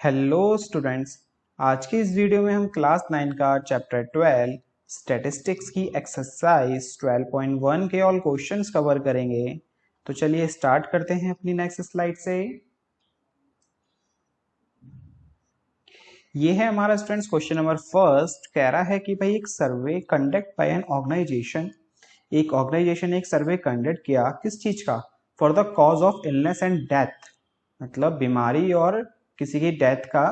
Hello students. आज की इस वीडियो में हम क्लास 9 का चैप्टर 12 स्टैटिस्टिक्स की एक्सरसाइज 12.1 के ऑल क्वेश्चंस कवर करेंगे। तो चलिए स्टार्ट करते हैं अपनी नेक्स्ट स्लाइड से। ये है हमारा स्टूडेंट्स क्वेश्चन नंबर फर्स्ट। कह रहा है कि भाई एक survey conduct by an organization, एक ऑर्गेनाइजेशन ने एक सर्वे कंडक्ट किया किस चीज का, for the cause of illness and death, मतलब बीमारी और किसी की डेथ का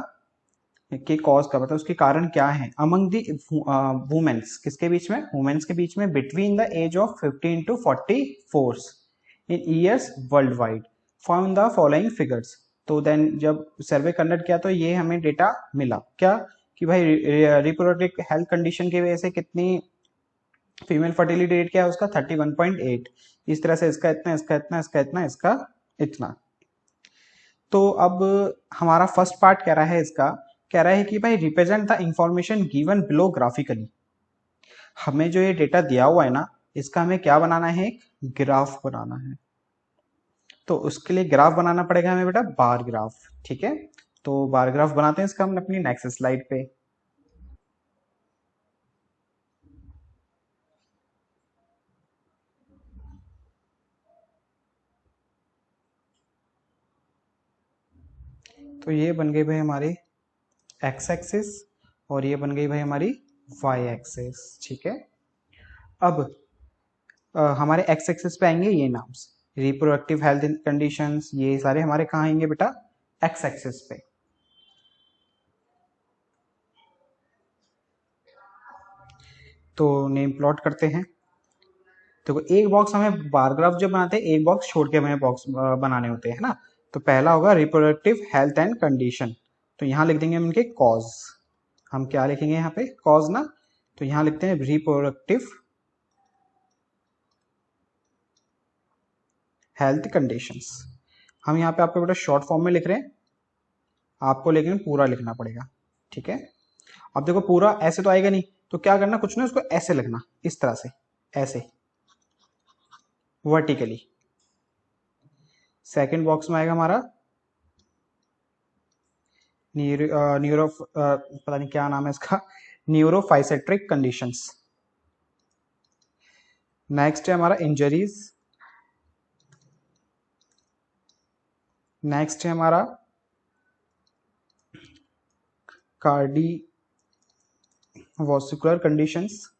के कॉज का मतलब उसके कारण क्या है। अमंग दी वुमेन्स, किसके बीच में, वुमेन्स के बीच में, between the age of 15 to 44 in years worldwide, found the following figures. तो देन जब सर्वे कंडक्ट किया तो ये हमें डेटा मिला क्या कि भाई रिप्रोडक्टिव हेल्थ कंडीशन की वजह से कितनी फीमेल फर्टिलिटी रेट क्या है उसका 31.8। इस तरह से इसका इतना, इसका इतना, इसका इतना, इसका इतना। तो अब हमारा फर्स्ट पार्ट कह रहा है, इसका कह रहा है कि भाई represent the information given below graphically. हमें जो ये डेटा दिया हुआ है ना, इसका हमें क्या बनाना है, एक ग्राफ बनाना है। तो उसके लिए ग्राफ बनाना पड़ेगा हमें बेटा, बार ग्राफ। ठीक है, तो बार ग्राफ बनाते हैं इसका हम अपनी नेक्स्ट स्लाइड पे। तो ये बन गई भाई हमारी एक्स एक्सिस और ये बन गई भाई हमारी वाई एक्सिस। ठीक है, अब हमारे एक्स एक्सिस पे आएंगे ये नाम्स, रिप्रोडक्टिव हेल्थ कंडीशंस, ये सारे हमारे कहाँ आएंगे बेटा, एक्स एक्सिस पे। तो नेम प्लॉट करते हैं। देखो एक बॉक्स हमें बार ग्राफ जब बनाते हैं, एक बॉक्स छोड़ के हमें बॉक्स बनाने होते हैं ना। तो पहला होगा रिप्रोडक्टिव हेल्थ एंड कंडीशन, तो यहाँ लिख देंगे हम इनके कॉज। हम क्या लिखेंगे यहाँ पे, कॉज ना। तो यहाँ लिखते हैं रिप्रोडक्टिव हेल्थ कंडीशंस। हम यहाँ पे आपको बेटा शॉर्ट फॉर्म में लिख रहे हैं, आपको लेकिन पूरा लिखना पड़ेगा। ठीक है, अब देखो पूरा ऐसे तो आएगा नहीं, तो क्या करना, कुछ ना उसको ऐसे लिखना, इस तरह से, ऐसे वर्टिकली। सेकंड बॉक्स में आएगा हमारा न्यूरो पता नहीं क्या नाम है इसका, न्यूरोफाइसेट्रिक कंडीशंस। नेक्स्ट है हमारा इंजरीज। नेक्स्ट है हमारा कार्डियोवास्कुलर कंडीशंस।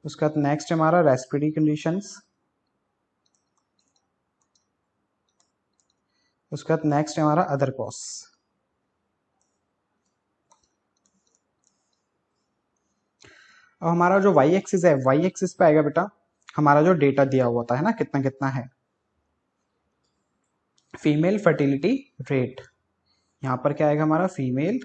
उसके बाद नेक्स्ट है हमारा रेस्पिरेटरी कंडीशंस। उसके बाद नेक्स्ट है हमारा अदर कॉज। अब हमारा जो वाई एक्सिस है, वाई एक्सिस पे आएगा बेटा हमारा जो डेटा दिया हुआ था है ना, कितना कितना है, फीमेल फर्टिलिटी रेट। यहां पर क्या आएगा हमारा, फीमेल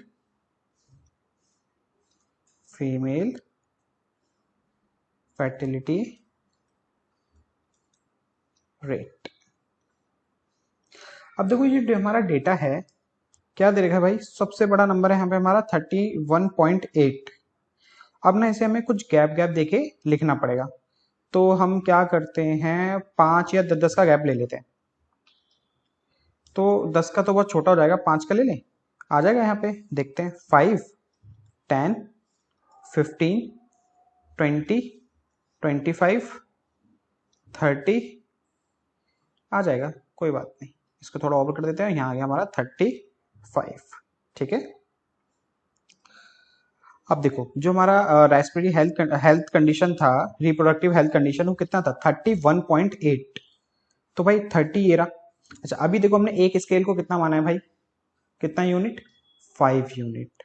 फर्टिलिटी रेट। अब देखो ये हमारा डेटा है, क्या दे रखा भाई, सबसे बड़ा नंबर है यहाँ पे हमारा 31.8। अब ना इसे हमें कुछ गैप गैप देके लिखना पड़ेगा। तो हम क्या करते हैं, 5 या 10 का गैप ले लेते हैं। तो 10 का तो बहुत छोटा हो जाएगा, 5 का ले लें, आ जाएगा यहाँ पे, देखते हैं 5, 10, 15, 20, 25, 30 आ जाएगा, कोई बात नहीं। इसको थोड़ा ओवर कर देते हैं, यहाँ आ गया हमारा 35। ठीक है, अब देखो जो हमारा रेस्पिरेटरी हेल्थ कंडीशन था, रिप्रोडक्टिव हेल्थ कंडीशन, वो कितना था 31.8। तो भाई 30 ये रहा। अच्छा अभी देखो हमने एक स्केल को कितना माना है भाई, कितना यूनिट, 5 यूनिट।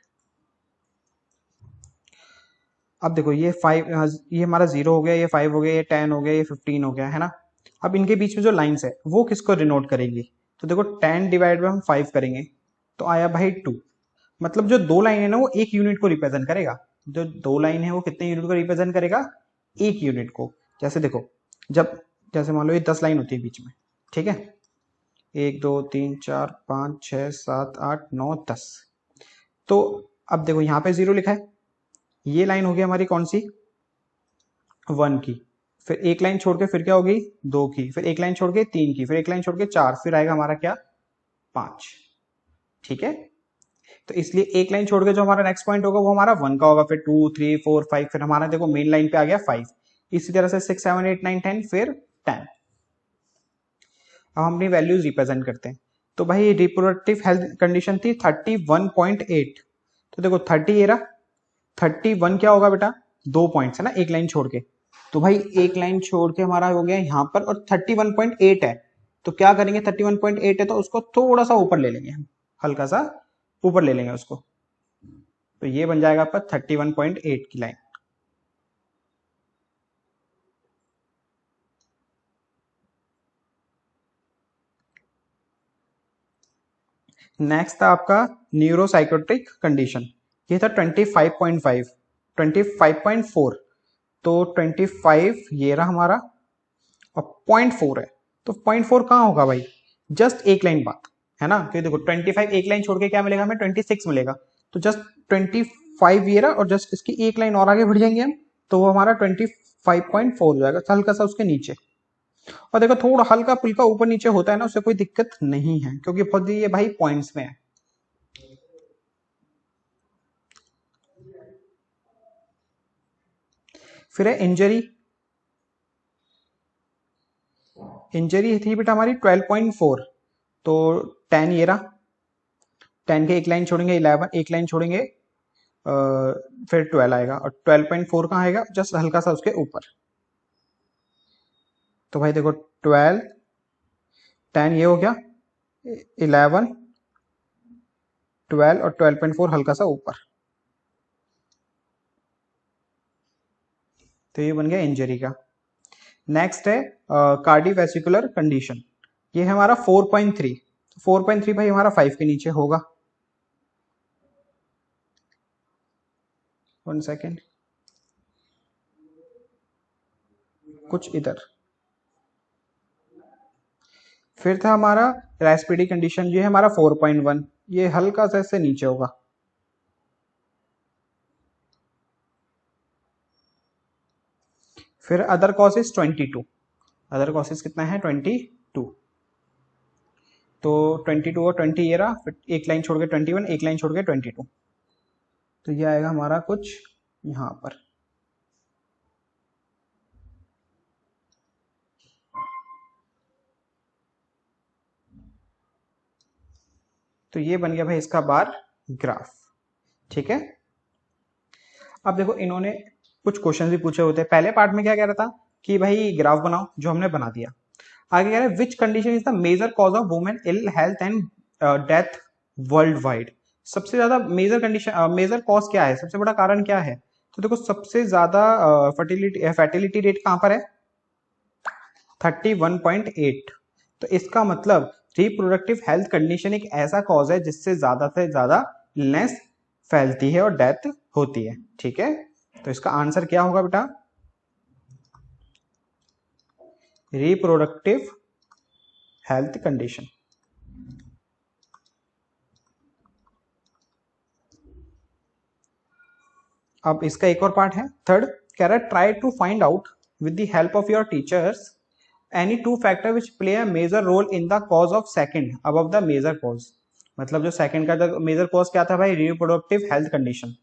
अब देखो ये 5, ये हमारा 0 हो गया, ये 5 हो गया, ये 10 हो गया, ये 15 हो गया, है ना। अब इनके बीच में जो लाइंस है वो किसको डिनोट करेंगी, तो देखो 10 डिवाइड बाय हम 5 करेंगे तो आया भाई 2। मतलब जो दो लाइन है ना वो एक यूनिट को रिप्रेजेंट करेगा, जो दो लाइन है वो कितने यूनिट को रिप्रेजेंट करेगा, एक यूनिट को। जैसे देखो जब, जैसे मान लो ये 10 लाइन होती है बीच में, ठीक है, 1 2 3 4 5 6 7 8 9 10। तो अब देखो यहाँ पे 0 लिखा है, ये लाइन होगी हमारी कौन सी, 1 की। फिर एक लाइन छोड़ के फिर क्या होगी, 2 की। फिर एक लाइन छोड़ के 3 की। फिर एक लाइन छोड़ के 4, फिर आएगा हमारा क्या, 5। ठीक है। तो इसलिए एक लाइन छोड़ के जो हमारा नेक्स्ट पॉइंट होगा वो हमारा 1 का होगा, फिर 2 3 4 5, फिर हमारा देखो मेन लाइन पे आ गया 5, इसी तरह से 6 7 8 9 10, फिर 10। अब हम अपनी वैल्यूज रिप्रेजेंट करते हैं। तो भाई रिप्रोडक्टिव हेल्थ कंडीशन थी 31.8, तो देखो 30 ये रहा, 31 क्या होगा बेटा, 2 पॉइंट्स है ना एक लाइन छोड़ के, तो भाई एक लाइन छोड़ के हमारा हो गया यहाँ पर, और 31.8 है, तो क्या करेंगे, 31.8 है तो उसको थोड़ा सा ऊपर ले लेंगे हम, हल्का सा ऊपर ले लेंगे उसको, तो ये बन जाएगा आपका 31.8 की लाइन। नेक्स्ट था आपका न्यूरोसाइकोट्रिक कंडीशन, ये था 25.5, 25.4, तो 25 ये रहा हमारा, और 0.4 है, तो 0.4 कहाँ होगा भाई, जस्ट एक लाइन बात है ना, क्योंकि देखो 25 एक लाइन छोड़ के क्या मिलेगा हमें, 26 मिलेगा, तो जस्ट 25 ये रहा, और जस्ट इसकी एक लाइन और आगे बढ़ जाएंगे हम, तो वो हमारा 25.4 हो जाएगा, हल्का सा उसके नीचे। और देखो थोड़ा हल्का फुल्का ऊपर नीचे होता है ना, उससे कोई दिक्कत नहीं है, क्योंकि बहुत ये भाई पॉइंट्स में है। फिर है इंजरी, इंजरी थी बेटा हमारी 12.4, तो 10 ये रहा, 10 के एक लाइन छोड़ेंगे 11, एक लाइन छोड़ेंगे फिर 12 आएगा, और 12.4 कहाँ आएगा, जस्ट हल्का सा उसके ऊपर। तो भाई देखो 12, 10 ये हो गया, 11, 12 और 12.4 हल्का सा ऊपर, तो ये बन गया इंजरी का। नेक्स्ट है कार्डियोवैस्कुलर कंडीशन, ये है हमारा 4.3, 4.3 भाई हमारा 5 के नीचे होगा, 1 सेकेंड, कुछ इधर। फिर था हमारा रेस्पिरेटरी कंडीशन, ये है हमारा 4.1, ये हल्का सा इससे नीचे होगा। फिर अदर कॉसेस 22, अदर कॉसेस कितना है 22, तो 22 और 20 ये रहा, फिर एक लाइन छोड़ के 21, एक लाइन छोड़ के 22, तो ये आएगा हमारा कुछ यहां पर। तो ये बन गया भाई इसका बार ग्राफ, ठीक है। अब देखो इन्होंने कुछ क्वेश्चन भी पूछे होते हैं, पहले पार्ट में क्या कह रहा था कि भाई ग्राफ बनाओ, जो हमने बना दिया। आगे कह रहा है which condition is the major cause of women ill health and death worldwide, सबसे ज्यादा मेजर कंडीशन, मेजर कॉज क्या है, सबसे बड़ा कारण क्या है, तो देखो सबसे ज्यादा फर्टिलिटी रेट कहां पर है, 31.8, तो इसका मतलब रिप्रोडक्टिव हेल्थ कंडीशन एक ऐसा कॉज है जिससे ज्यादा से ज्यादा इलनेस फैलती है और डेथ होती है, ठीक है। तो इसका आंसर क्या होगा बेटा, रिप्रोडक्टिव हेल्थ कंडीशन। अब इसका एक और पार्ट है थर्ड, कह रहा है try to find out with the help of your teachers any two factor which play a major role in the cause of second above the major cause, मतलब जो सेकंड का मेजर कॉज क्या था भाई, reproductive health condition,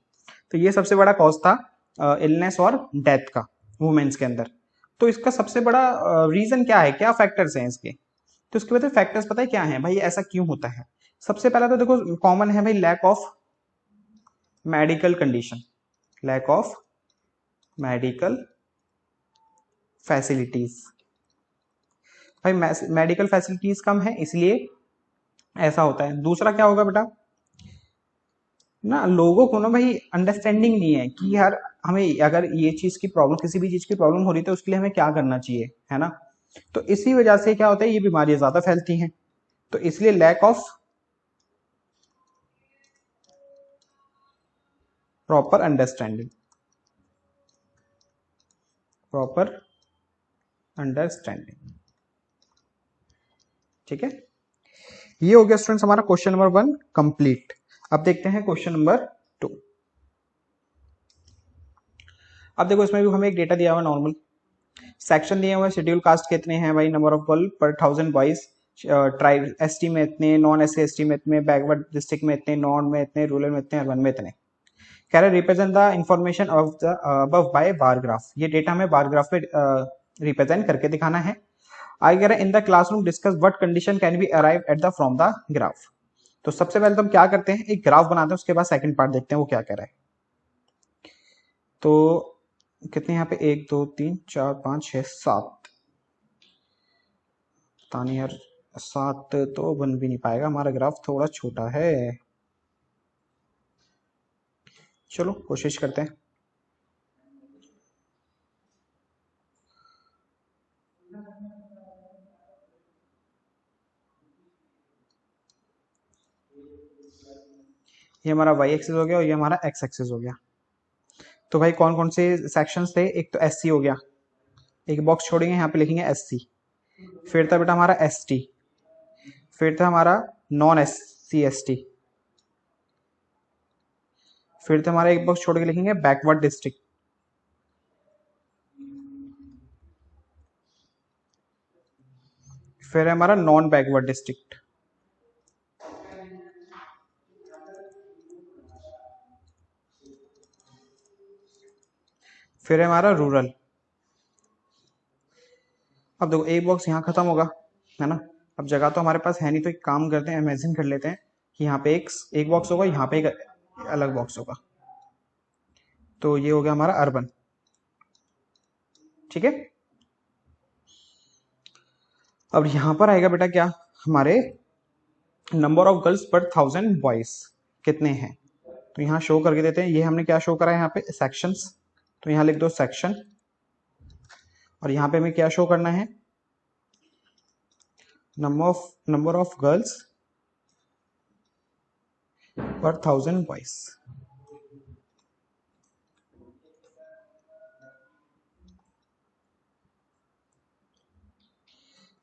तो ये सबसे बड़ा कॉज था इलनेस और डेथ का वुमेन्स के अंदर। तो इसका सबसे बड़ा रीजन क्या है, क्या फैक्टर्स हैं इसके, तो इसके बाद फैक्टर्स पता है क्या है भाई, ऐसा क्यों होता है। सबसे पहला तो देखो कॉमन है भाई lack of medical condition, lack of medical facilities, भाई मेडिकल फैसिलिटीज कम है इसलिए ऐसा होता है। दूसरा क्या होगा बेटा ना, लोगों को ना भाई अंडरस्टैंडिंग नहीं है कि यार हमें अगर ये चीज की प्रॉब्लम, किसी भी चीज की प्रॉब्लम हो रही है तो उसके लिए हमें क्या करना चाहिए, है ना। तो इसी वजह से क्या होता है, ये बीमारियां ज्यादा फैलती हैं, तो इसलिए lack of proper understanding, proper understanding, ठीक है। ये हो गया स्टूडेंट्स हमारा क्वेश्चन नंबर 1 कंप्लीट। अब देखते हैं क्वेश्चन नंबर 2। अब देखो इसमें भी हमें एक डेटा दिया हुआ नॉर्मल सेक्शन दिया हुआ है, शेड्यूल कास्ट कितने हैं भाई, नंबर ऑफ गर्ल पर 1000 बॉयज, ट्राइब एसटी में इतने, नॉन एससी एसटी में इतने, बैकवर्ड डिस्ट्रिक्ट में इतने, नॉन में इतने, रूरल में इतने, अर्बन में इतने। कह रहे represent the information of the above by bar graph. ये डेटा हमें बार ग्राफ पे रिप्रेजेंट करके दिखाना है। आगे कह रहे हैं in the classroom discuss what condition can be arrive at the from the graph. तो सबसे पहले तो हम क्या करते हैं, एक ग्राफ बनाते हैं, उसके बाद सेकंड पार्ट देखते हैं वो क्या कह रहा है। तो कितने यहाँ पे 1 2 3 4 5 6 7, पता नहीं यार 7 तो बन भी नहीं पाएगा, हमारा ग्राफ थोड़ा छोटा है। चलो कोशिश करते हैं। ये हमारा वाई एक्सिस हो गया और ये हमारा एक्स एक्सिस हो गया। तो भाई कौन कौन से सेक्शंस थे, एक तो एस सी हो गया, एक बॉक्स छोड़ेंगे यहाँ पे लिखेंगे एस सी, फिर था बेटा हमारा एस टी, फिर था हमारा non S C S T, फिर था हमारा एक बॉक्स छोड़ के लिखेंगे बैकवर्ड डिस्ट्रिक्ट, फिर है हमारा नॉन बैकवर्ड डिस्ट्रिक्ट, फिर है हमारा रूरल। अब देखो एक बॉक्स यहाँ खत्म होगा, है ना। अब जगह तो हमारे पास है नहीं, तो एक काम करते हैं, इमेजिन कर लेते हैं कि यहाँ पे एक बॉक्स होगा, यहाँ पे एक अलग बॉक्स होगा। तो ये हो गया हमारा अर्बन, ठीक है। अब यहाँ पर आएगा बेटा क्या, हमारे नंबर ऑफ गर्ल्स पर 1000 बॉयज कितने हैं। तो यहाँ शो करके देते हैं, ये हमने क्या शो करा है यहाँ पे सेक्शंस, तो यहाँ लिख दो सेक्शन, और यहाँ पे हमें क्या शो करना है, नंबर ऑफ गर्ल्स पर 1000 बॉयज।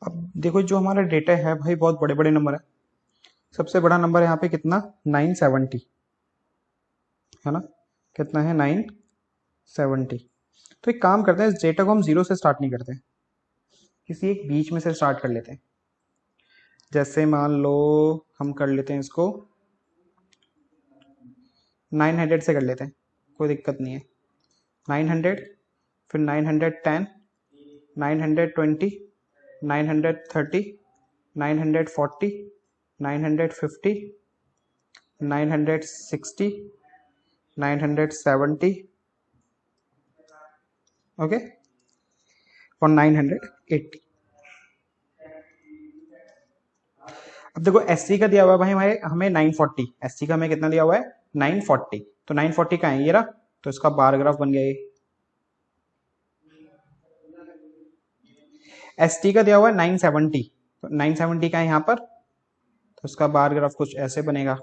अब देखो जो हमारा डेटा है भाई बहुत बड़े बड़े नंबर है। सबसे बड़ा नंबर यहाँ पे कितना 970 है ना, कितना है 970। तो एक काम करते हैं, इस डेटा को हम 0 से स्टार्ट नहीं करते, किसी एक बीच में से स्टार्ट कर लेते हैं। जैसे मान लो हम कर लेते हैं इसको 900 से कर लेते हैं, कोई दिक्कत नहीं है। 900, फिर 910, 920, 930, 940, 950, 960, 970, ओके, और 980। अब देखो एससी का दिया हुआ है भाई हमें 940, एससी का हमें कितना दिया हुआ है 940, तो 940 का है ये रहा, तो इसका बार ग्राफ बन गया ये। एसटी का दिया हुआ है 970, तो 970 का है यहाँ पर, तो इसका बार ग्राफ कुछ ऐसे बनेगा।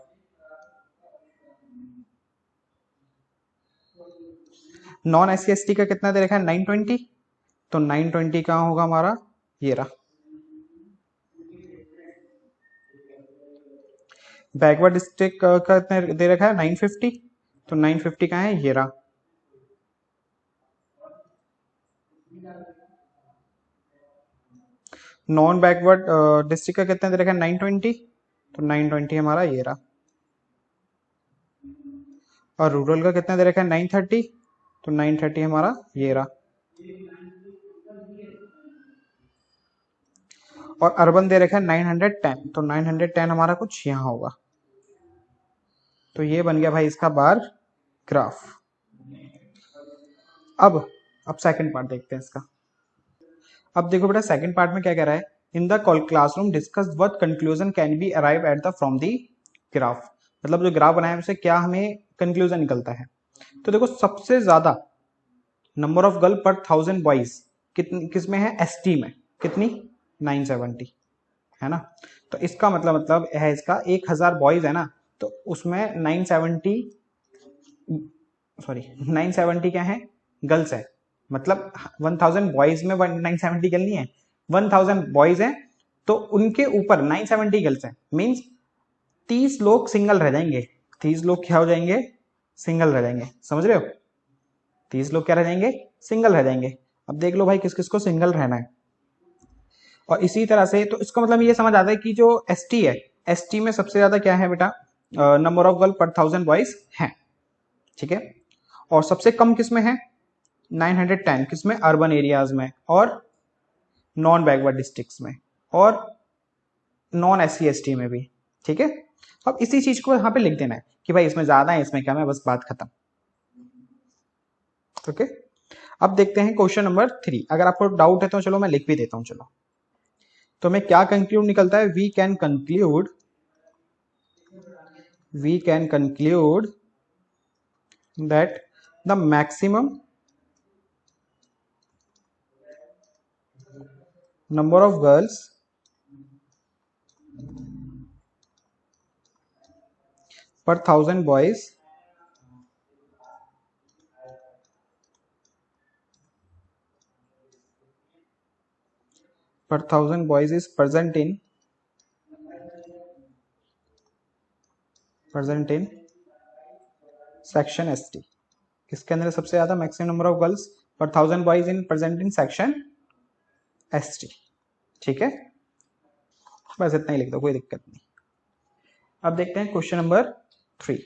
नॉन एससी एसटी का कितना दे रखा है 920, तो 920 कहाँ होगा हमारा, ये रहा। बैकवर्ड डिस्ट्रिक्ट का कितना दे रखा है 950, तो 950 कहाँ है, ये रहा। नॉन बैकवर्ड डिस्ट्रिक्ट का कितना दे रखा है 920, तो 920 हमारा ये रहा। और रूरल का कितना दे रखा है 930, तो 930 हमारा ये रहा। और अर्बन दे रखा है 910, तो 910 हमारा कुछ यहाँ होगा। तो ये बन गया भाई इसका बार ग्राफ। अब सेकंड पार्ट देखते हैं इसका। अब देखो बेटा सेकंड पार्ट में क्या कह रहा है, in the classroom discuss what conclusion can be arrive at the from the graph. मतलब जो ग्राफ बनाया है उससे क्या हमें कंक्लूजन निकलता है। तो देखो सबसे ज्यादा नंबर ऑफ गर्ल पर 1000 बॉयज किस में है, एसटी में, कितनी 970 है ना। तो इसका मतलब है इसका 1000 बॉयज है ना, तो उसमें 970 क्या है, गर्ल्स है। मतलब 1000 बॉयज में 970 गर्ल नहीं है, 1000 बॉयज है, तो उनके ऊपर 970 गर्ल्स है। मींस 30 लोग सिंगल रह जाएंगे, 30 लोग क्या हो जाएंगे, सिंगल रह जाएंगे, समझ रहे हो। 30 लोग क्या रह जाएंगे, सिंगल रह जाएंगे। अब देख लो भाई किस किस को सिंगल रहना है। और इसी तरह से तो इसका मतलब ये समझ आता है कि जो एस टी है, एस टी में सबसे ज्यादा क्या है बेटा, नंबर ऑफ गर्ल पर 1000 बॉयज हैं, ठीक है। और सबसे कम किसमें है, 910 किसमें, अर्बन एरियाज में और नॉन बैकवर्ड डिस्ट्रिक्ट्स में और non S C S T में भी, ठीक है। अब इसी चीज को यहाँ पे लिख देना है कि भाई इसमें ज्यादा है इसमें कम है, बस बात खत्म। ओके, अब देखते हैं क्वेश्चन नंबर 3। अगर आपको डाउट है तो चलो मैं लिख भी देता हूं। चलो, तो मैं क्या कंक्लूड निकलता है, we can conclude that the maximum number of girls per 1000 boys is present in section S T. किसके अंदर सबसे ज्यादा मैक्सिमम नंबर ऑफ गर्ल्स पर 1000 boys in present in section S T, ठीक है। बस इतना ही लिख दो, कोई दिक्कत नहीं। अब देखते हैं क्वेश्चन नंबर 3।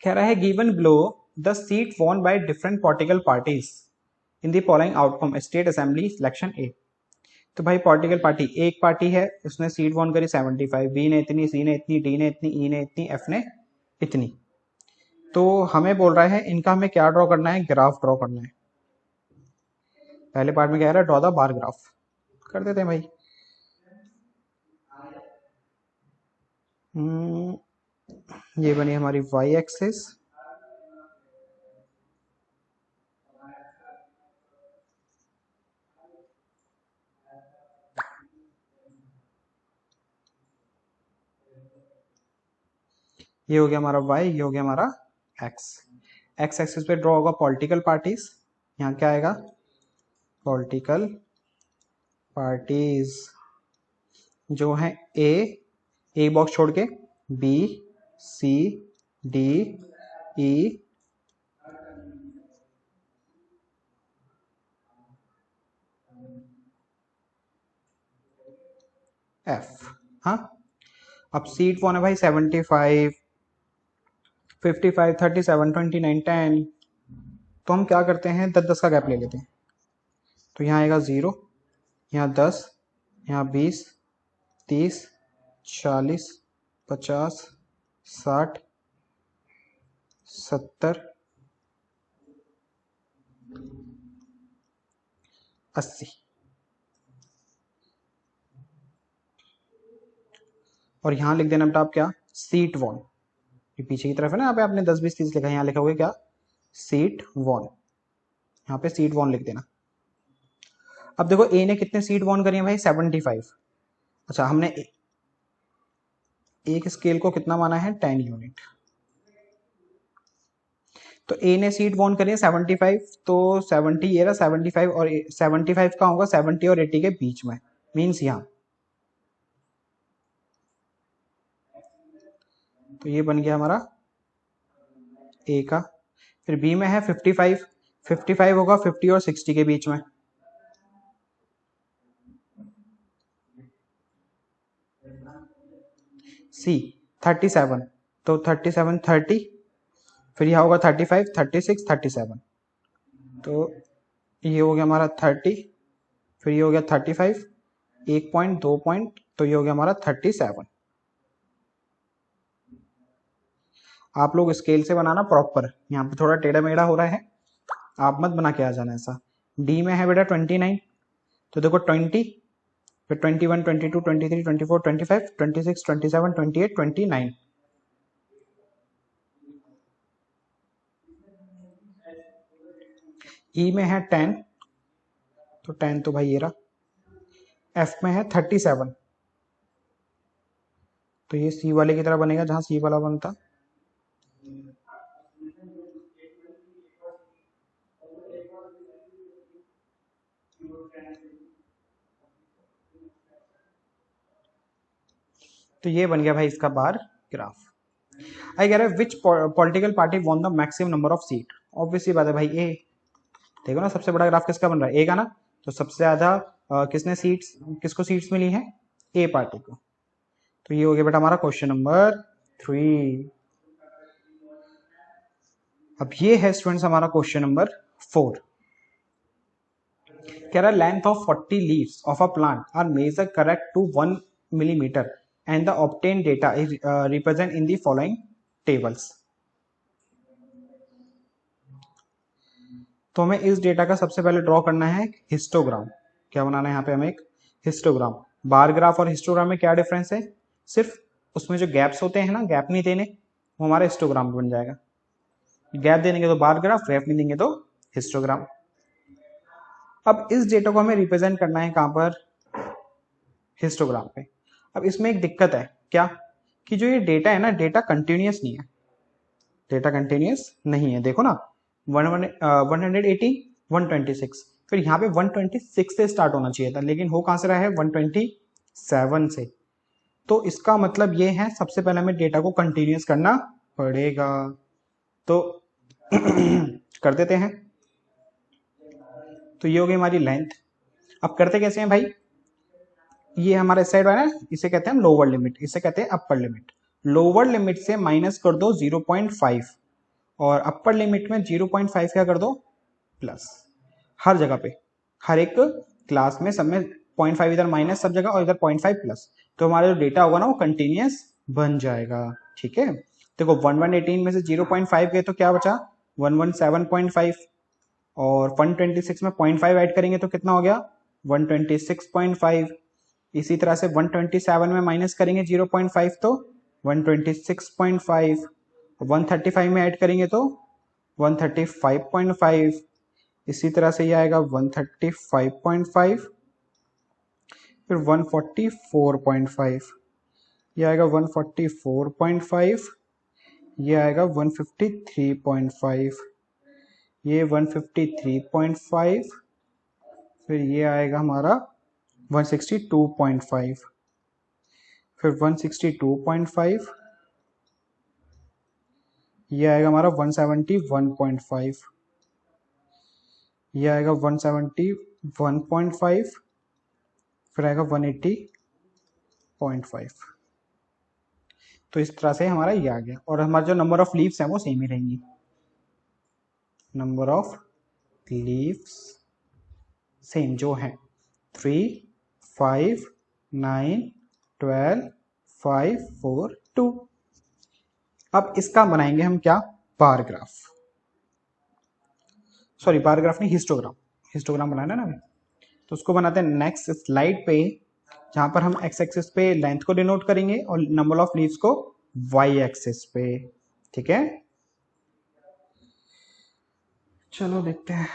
कह रहा है given below the seat won by different political parties in the following outcome state assembly selection A. तो भाई पॉलिटिकल पार्टी, एक पार्टी है उसने सीट वॉन करी 75, बी ने इतनी, सी ने इतनी, डी ने इतनी, ई ने इतनी, एफ ने इतनी। तो हमें बोल रहा है इनका हमें क्या ड्रॉ करना है, ग्राफ ड्रॉ करना है। पहले पार्ट में कह रहा है ड्रॉ द बार ग्राफ, कर देते हैं भाई। ये बनी हमारी वाई एक्सिस, ये हो गया हमारा y, ये हो गया हमारा x। x एक्सिस पे ड्रॉ होगा पॉलिटिकल पार्टीज, यहाँ क्या आएगा, पॉलिटिकल पार्टीज जो है ए बॉक्स छोड़ के, B C D E F. हाँ, अब सीट वन है भाई 75, 55, 37, 29, 10। तो हम क्या करते हैं, 10-10 का गैप ले लेते हैं। तो यहाँ आएगा 0, यहाँ 10, यहाँ 20, 30, 40, 50, 60, 70, 80। और यहाँ लिख देना बेटा आप क्या, सीट वन। ये पीछे की तरफ है ना, यहाँ पे आपने 10, 20, 30 लिखा है, यहाँ लिखा होगा क्या, सीट वन। यहाँ पे सीट वन लिख देना। अब देखो ए ने कितने सीट वन करी है भाई, 75। अच्छा, हमने एक स्केल को कितना माना है, 10 यूनिट। तो ए ने सीट वन करी है 75, तो 70 ये रहा, 75 और 75 का होगा 70 और 80 के बीच में, मीन्स यहाँ। तो ये बन गया हमारा ए का। फिर बी में है 55, 55 होगा 50 और 60 के बीच में। सी 37, तो 37 30, फिर यह होगा 35, 36, 37। तो ये हो गया हमारा 30, फिर ये हो गया 35, 1 पॉइंट 2 पॉइंट, तो ये हो गया हमारा 37। आप लोग स्केल से बनाना प्रॉपर, यहाँ पे थोड़ा टेढ़ा मेढ़ा हो रहा है, आप मत बना के आ जाना ऐसा। डी में है बेटा 29, तो देखो 20, फिर 21, 22, 23, 24, 25, 26, 27, 28, 29। ई में है 10, तो 10 तो भाई ये रहा। एफ में है 37, तो ये सी वाले की तरह बनेगा जहां सी वाला बनता। तो ये बन गया भाई इसका बार ग्राफ। आई कह रहा है विच political party won the maximum number of seat. Obviously बात है भाई ए। देखो ना सबसे बड़ा ग्राफ किसका बन रहा है, ए का ना। तो सबसे ज़्यादा किसको सीट्स मिली हैं? ए पार्टी को। तो ये हो गया बेटा हमारा क्वेश्चन नंबर 3। अब ये है स्टूडेंट्स हमारा क्वेश्चन नंबर 4। कह रहा length of 40 leaves of a plant are measure correct to 1 millimetre and the obtain data is represent in the following tables. तो हमें इस डेटा का सबसे पहले ड्रॉ करना है हिस्टोग्राम। क्या बनाना है यहाँ पे हमें? एक हिस्टोग्राम। बार ग्राफ और हिस्टोग्राम में क्या डिफरेंस है? सिर्फ उसमें जो गैप्स होते हैं ना, गैप नहीं देने, वो हमारा हिस्टोग्राम बन जाएगा। गैप देंगे तो बार ग्राफ, गैप नहीं देंगे तो हिस्टोग्राम। अब इस डेटा को हमें रिप्रेजेंट करना है कहां पर? हिस्टोग्राम पे। अब इसमें एक दिक्कत है, क्या कि जो ये डेटा है ना, डेटा कंटिन्यूअस नहीं है। डेटा कंटिन्यूअस नहीं है, देखो ना 180 126, फिर यहाँ पे 126 से स्टार्ट होना चाहिए था, लेकिन हो कहां से रहा है? 127 से। तो इसका मतलब ये है सबसे पहले हमें डेटा को कंटिन्यूअस करना पड़ेगा। तो कर देते हैं। तो ये हो गई हमारी लेंथ। अब करते कैसे हैं भाई? ये हमारा इस साइड है ना, इसे कहते हैं हम लोअर लिमिट, इसे कहते हैं अपर लिमिट। लोअर लिमिट से माइनस कर दो 0.5 और अपर लिमिट में 0.5 क्या कर दो? प्लस। हर जगह पे, हर एक क्लास में सब में 0.5 इधर माइनस सब जगह और इधर 0.5 प्लस। तो हमारा जो डेटा होगा ना वो कंटिन्यूअस बन जाएगा। ठीक है, देखो 1118 में से 0.5 गए तो क्या बचा? 117.5 और 126 में 0.5 ऐड करेंगे तो कितना हो गया? 126.5। इसी तरह से 127 में माइनस करेंगे 0.5 तो 126.5। 135 में ऐड करेंगे तो 135.5। इसी तरह से ये आएगा 135.5, फिर 144.5, ये आएगा 144.5, ये आएगा 153.5, ये 153.5, फिर ये आएगा हमारा 162.5, फिर 162.5, ये आएगा हमारा 171.5, ये आएगा 171.5, फिर आएगा 180.5। तो इस तरह से हमारा ये आ गया, और हमारा जो नंबर ऑफ लीव्स हैं वो सेम ही रहेंगी। नंबर ऑफ लीव्स सेम जो है 3, 5, 9, 12, 5, 4, 2। अब इसका बनाएंगे हम क्या? Bar graph. Sorry bar graph नहीं, हिस्टोग्राम। हिस्टोग्राम बनाना ना, तो उसको बनाते हैं नेक्स्ट स्लाइड पे, जहां पर हम एक्स एक्सिस पे लेंथ को डिनोट करेंगे और नंबर ऑफ लीव्स को वाई एक्सिस पे। ठीक है, चलो देखते हैं।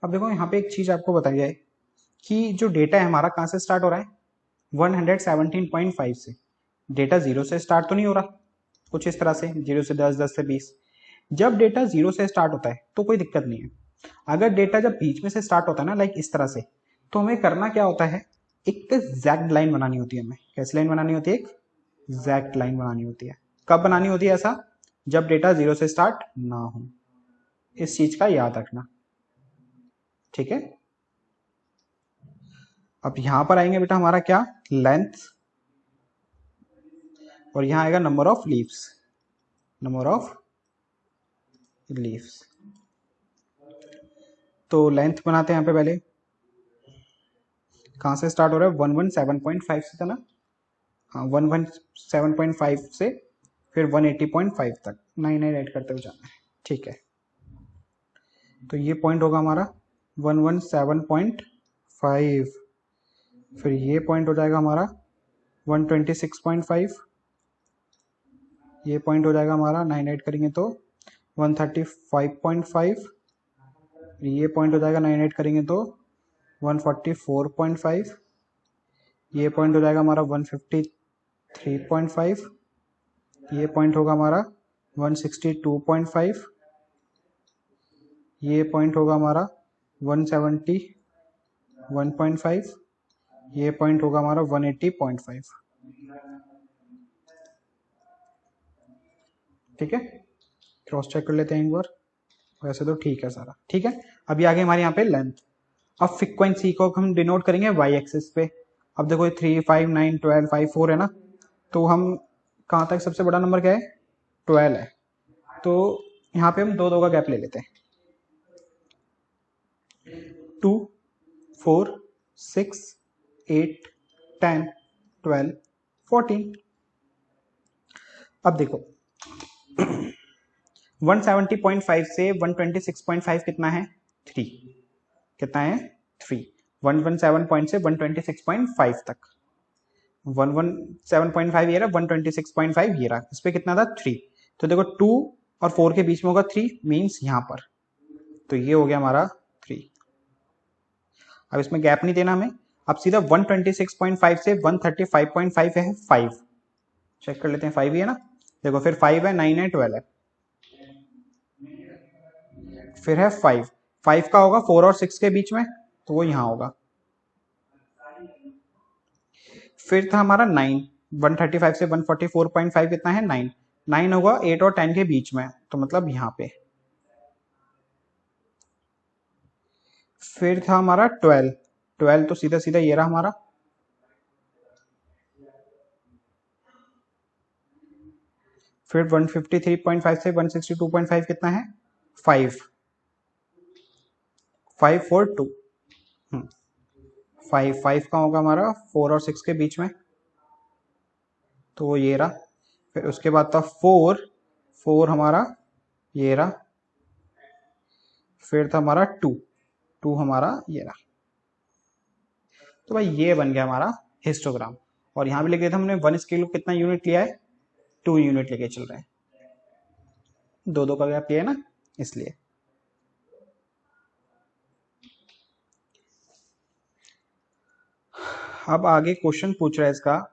अब देखो यहाँ पे एक चीज आपको बताई जाए कि जो डेटा है हमारा कहां से स्टार्ट हो रहा है? 117.5 से। डेटा 0 से स्टार्ट तो नहीं हो रहा, कुछ इस तरह से 0 से 10, 10 से 20। जब डेटा 0 से स्टार्ट होता है तो कोई दिक्कत नहीं है। अगर डेटा जब बीच में से स्टार्ट होता है ना, लाइक इस तरह से, तो हमें करना क्या होता है? एक जैक्ट लाइन बनानी होती है। हमें कैसी लाइन बनानी होती है? एक जैक्ट लाइन बनानी होती है। कब बनानी होती है ऐसा? जब डेटा 0 से स्टार्ट ना हो। इस चीज का याद रखना। ठीक है, अब यहां पर आएंगे बेटा हमारा क्या? लेंथ, और यहां आएगा number of leaves. Number of leaves. तो लेंथ बनाते हैं यहां पे पहले। कहां से स्टार्ट हो रहा है? 117.5 से था ना? हाँ, 117.5 से फिर 180.5 तक 9 ऐड करते हुए जाना है। ठीक है, तो ये पॉइंट होगा हमारा 117.5, फिर ये पॉइंट हो जाएगा हमारा 126.5, ये पॉइंट हो जाएगा हमारा 9 ऐड करेंगे तो 135.5, ये पॉइंट हो जाएगा 9 ऐड करेंगे तो 144.5, ये पॉइंट हो जाएगा हमारा 153.5, ये पॉइंट होगा हमारा 162.5, ये पॉइंट होगा हमारा 171.5, ये पॉइंट होगा हमारा 180.5। ठीक है, क्रॉस चेक कर लेते हैं एक बार। वैसे तो ठीक है सारा, ठीक है। अभी आगे हमारे यहाँ पे लेंथ। अब फ्रीक्वेंसी को हम डिनोट करेंगे वाई एक्सिस पे। अब देखो 3, 5, 9, 12, 5, 4 है ना, तो हम कहाँ तक, सबसे बड़ा नंबर क्या है, 12 है। तो यहाँ पे हम दो दो का गैप ले लेते हैं, 2, 4, 6, 8, 10, 12, 14। अब देखो 170.5 से 126.5 कितना है, 3। कितना है, 3। 117 पॉइंट से 126.5 तक, 117.5 ये रहा, 126.5 ये रहा, इस पे कितना था, 3। तो देखो 2 और 4 के बीच में होगा 3, मीन्स यहाँ पर, तो ये हो गया हमारा 3। अब इसमें गैप नहीं देना हमें। अब सीधा 126.5 से 135.5 है 5, चेक कर लेते हैं, 5 ही है ना। देखो फिर 5 है, 9 है, 12 है, फिर है 5। 5 का होगा 4 और 6 के बीच में, तो वो यहाँ होगा। फिर था हमारा 9, 135 से 144.5 कितना है, 9। 9 होगा 8 और 10 के बीच में, तो मतलब यहाँ पे। फिर था हमारा 12, 12 तो सीधा सीधा ये रहा हमारा। फिर 153.5 से 162.5 कितना है, 5, 5, 4, 2, 5, 5 का होगा हमारा 4 और 6 के बीच में, तो वो ये रहा। फिर उसके बाद था 4, 4 हमारा ये रहा। फिर था हमारा 2, 2 हमारा ये रहा। तो भाई ये बन गया हमारा हिस्टोग्राम। और यहाँ भी लिख दिया था हमने, 1 स्केल को कितना यूनिट लिया है, 2 यूनिट लेके चल रहे हैं, दो दो का गैप लिया है ना, इसलिए। अब आगे क्वेश्चन पूछ रहा है इसका,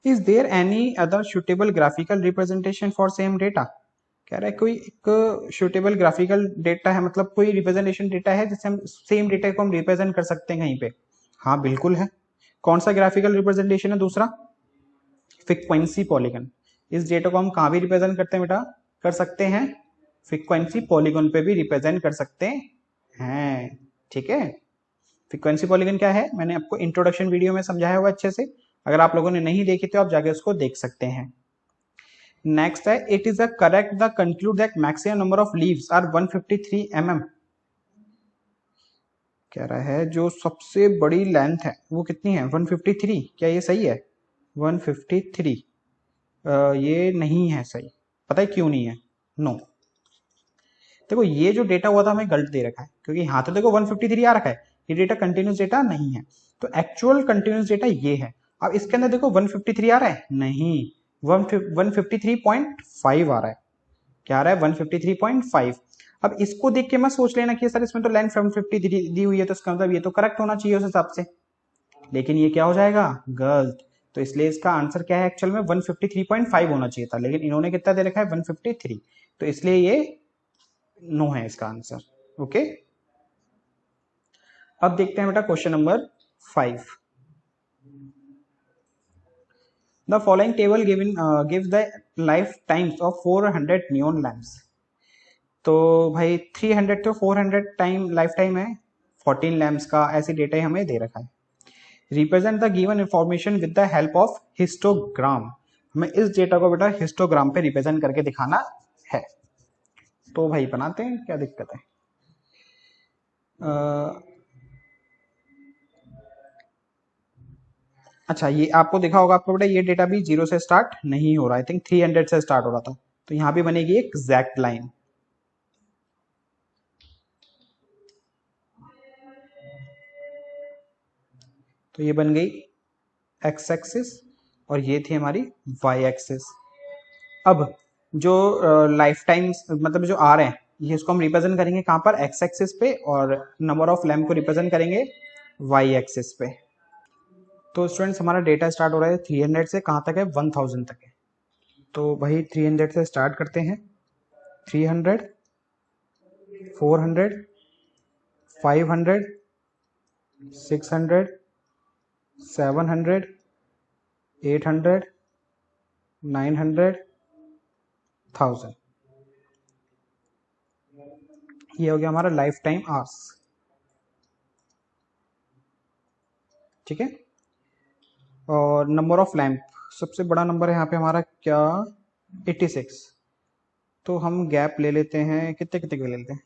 is there any other suitable graphical representation for same data. कह रहा है कोई एक सुटेबल ग्राफिकल डेटा है, मतलब कोई रिप्रेजेंटेशन डेटा है जिससे हम सेम डेटा को हम रिप्रेजेंट कर सकते हैं कहीं पे। हाँ बिल्कुल है। कौन सा ग्राफिकल रिप्रेजेंटेशन है, दूसरा फ्रीक्वेंसी पॉलीगन। इस डेटा को हम कहाँ भी रिप्रेजेंट करते हैं बेटा, कर सकते हैं फ्रीक्वेंसी पॉलीगन पे भी रिप्रेजेंट कर सकते हैं, ठीक है। फ्रीक्वेंसी पॉलीगन क्या है, मैंने आपको इंट्रोडक्शन वीडियो में समझाया हुआ अच्छे से, अगर आप लोगों ने नहीं देखी तो आप जाके उसको देख सकते हैं। नेक्स्ट है, it is a correct the conclude that maximum number of leaves are 153 mm। कह रहा है जो सबसे बड़ी लेंथ है वो कितनी है, 153। क्या ये सही है, 153? ये नहीं है सही। पता है क्यों नहीं है, नो। देखो ये जो डेटा हुआ था हमें गलत दे रखा है, क्योंकि यहाँ तो देखो 153 आ रखा है, ये डेटा कंटिन्यूस डेटा नहीं है। तो एक्चुअल कंटिन्यूस डेटा ये है। अब इसके अंदर देखो 153 आ रहा है, नहीं, 153.5 आ रहा है। क्या आ रहा है, 153.5। अब इसको देख के मत सोच लेना कि सर इसमें तो लेंथ 153 दी हुई है, तो इसका मतलब ये तो करेक्ट होना चाहिए उस हिसाब से, लेकिन ये क्या हो जाएगा, गलत। तो इसलिए इसका आंसर क्या है, एक्चुअल में 153.5 होना चाहिए था, लेकिन इन्होंने कितना दे रखा है, 153। तो इसलिए ये नो है इसका आंसर। ओके, अब देखते हैं बेटा question number 5। The following table gives the life times of 400 neon lamps. तो भाई 300 तो 400 टाइम लाइफ टाइम है 14 लैम्प्स का, ऐसी डेटा हमें दे रखा है। Represent the given information with the help of histogram. हमें इस डेटा को बेटा हिस्टोग्राम पे रिप्रेजेंट करके दिखाना है। तो भाई बनाते हैं, क्या दिक्कत है। अच्छा, ये आपको दिखा होगा, आपको बेटा ये डेटा भी 0 से स्टार्ट नहीं हो रहा, आई थिंक 300 से स्टार्ट हो रहा था, तो यहाँ भी बनेगी एक एग्जैक्ट लाइन। तो ये बन गई एक्स एक्सिस और ये थी हमारी वाई एक्सिस। अब जो लाइफ टाइम मतलब जो आ रहे हैं, ये इसको हम रिप्रेजेंट करेंगे कहाँ पर, एक्स एक्सिस पे, और नंबर ऑफ लैम्प को रिप्रेजेंट करेंगे वाई एक्सिस पे। तो स्टूडेंट्स हमारा डेटा स्टार्ट हो रहा है 300 से, कहाँ तक है, 1000 तक है। तो भाई 300 से स्टार्ट करते हैं, 300, 400, 500, 600, 700, 800, 900, 1000। ये हो गया हमारा लाइफ टाइम आवर्स। ठीक है। और नंबर ऑफ लैंप, सबसे बड़ा नंबर है यहाँ पे हमारा क्या, 86। तो हम गैप ले लेते हैं, कितने कितने का ले लेते हैं,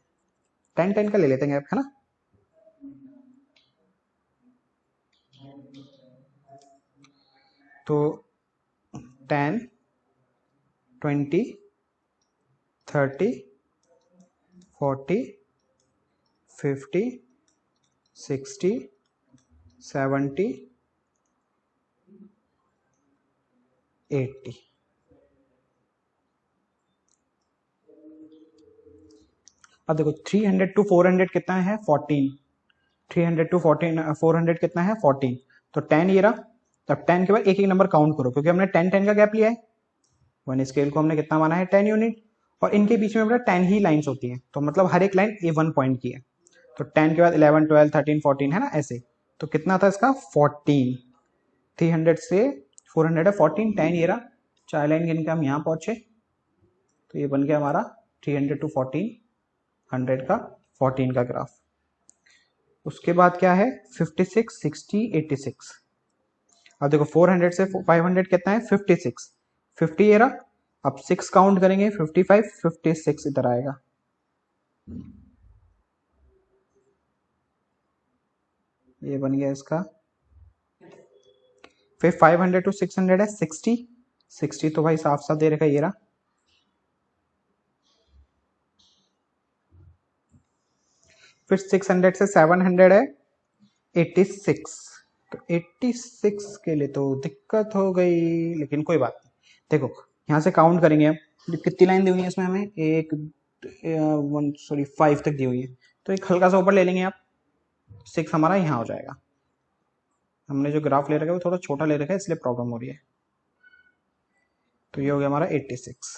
10 का ले लेते हैं गैप, है ना। तो 10, 20, 30, 40, 50, 60, 70, 80। अब देखो 300 टू 400 कितना है, 14। 300 टू 400 कितना है, 14। तो 10 ये रहा। तब 10 के बाद एक एक नंबर काउंट करो, क्योंकि हमने 10 का गैप लिया है। वन स्केल को हमने कितना माना है, 10 यूनिट। और इनके बीच में बेटा 10 ही लाइंस होती हैं, तो मतलब हर एक लाइन A1 पॉइंट की है। तो 10 के बाद 11, 12, 13, 14 है ना, ऐसे। तो कितना था इसका, 14। 300 से 400 है 14, 10 ये रहा। 4 लाइन गिन के हम यहाँ पहुंचे, तो ये बन गया हमारा 300 टू 14, 100 का 14 का ग्राफ। उसके बाद क्या है, 56, 60, 86। अब देखो 400 से 500 कितना है, 56। 50 ये रहा। अब 6 काउंट करेंगे, 55, 56 इधर आएगा। ये बन गया इसका। फिर 500 टू 600 है 60। 60 तो भाई साफ साफ दे रखा है, ये रहा। फिर 600 से 700 है 86। तो 86 के लिए तो दिक्कत हो गई, लेकिन कोई बात नहीं। देखो यहाँ से काउंट करेंगे अब, कितनी लाइन दी हुई है इसमें हमें, एक 5 तक दी हुई है। तो एक हल्का सा ऊपर ले लेंगे आप, 6 हमारा यहाँ हो जाएगा। हमने जो ग्राफ ले रखा है वो थोड़ा छोटा ले रखा है, इसलिए प्रॉब्लम हो रही है। तो ये हो गया हमारा 86।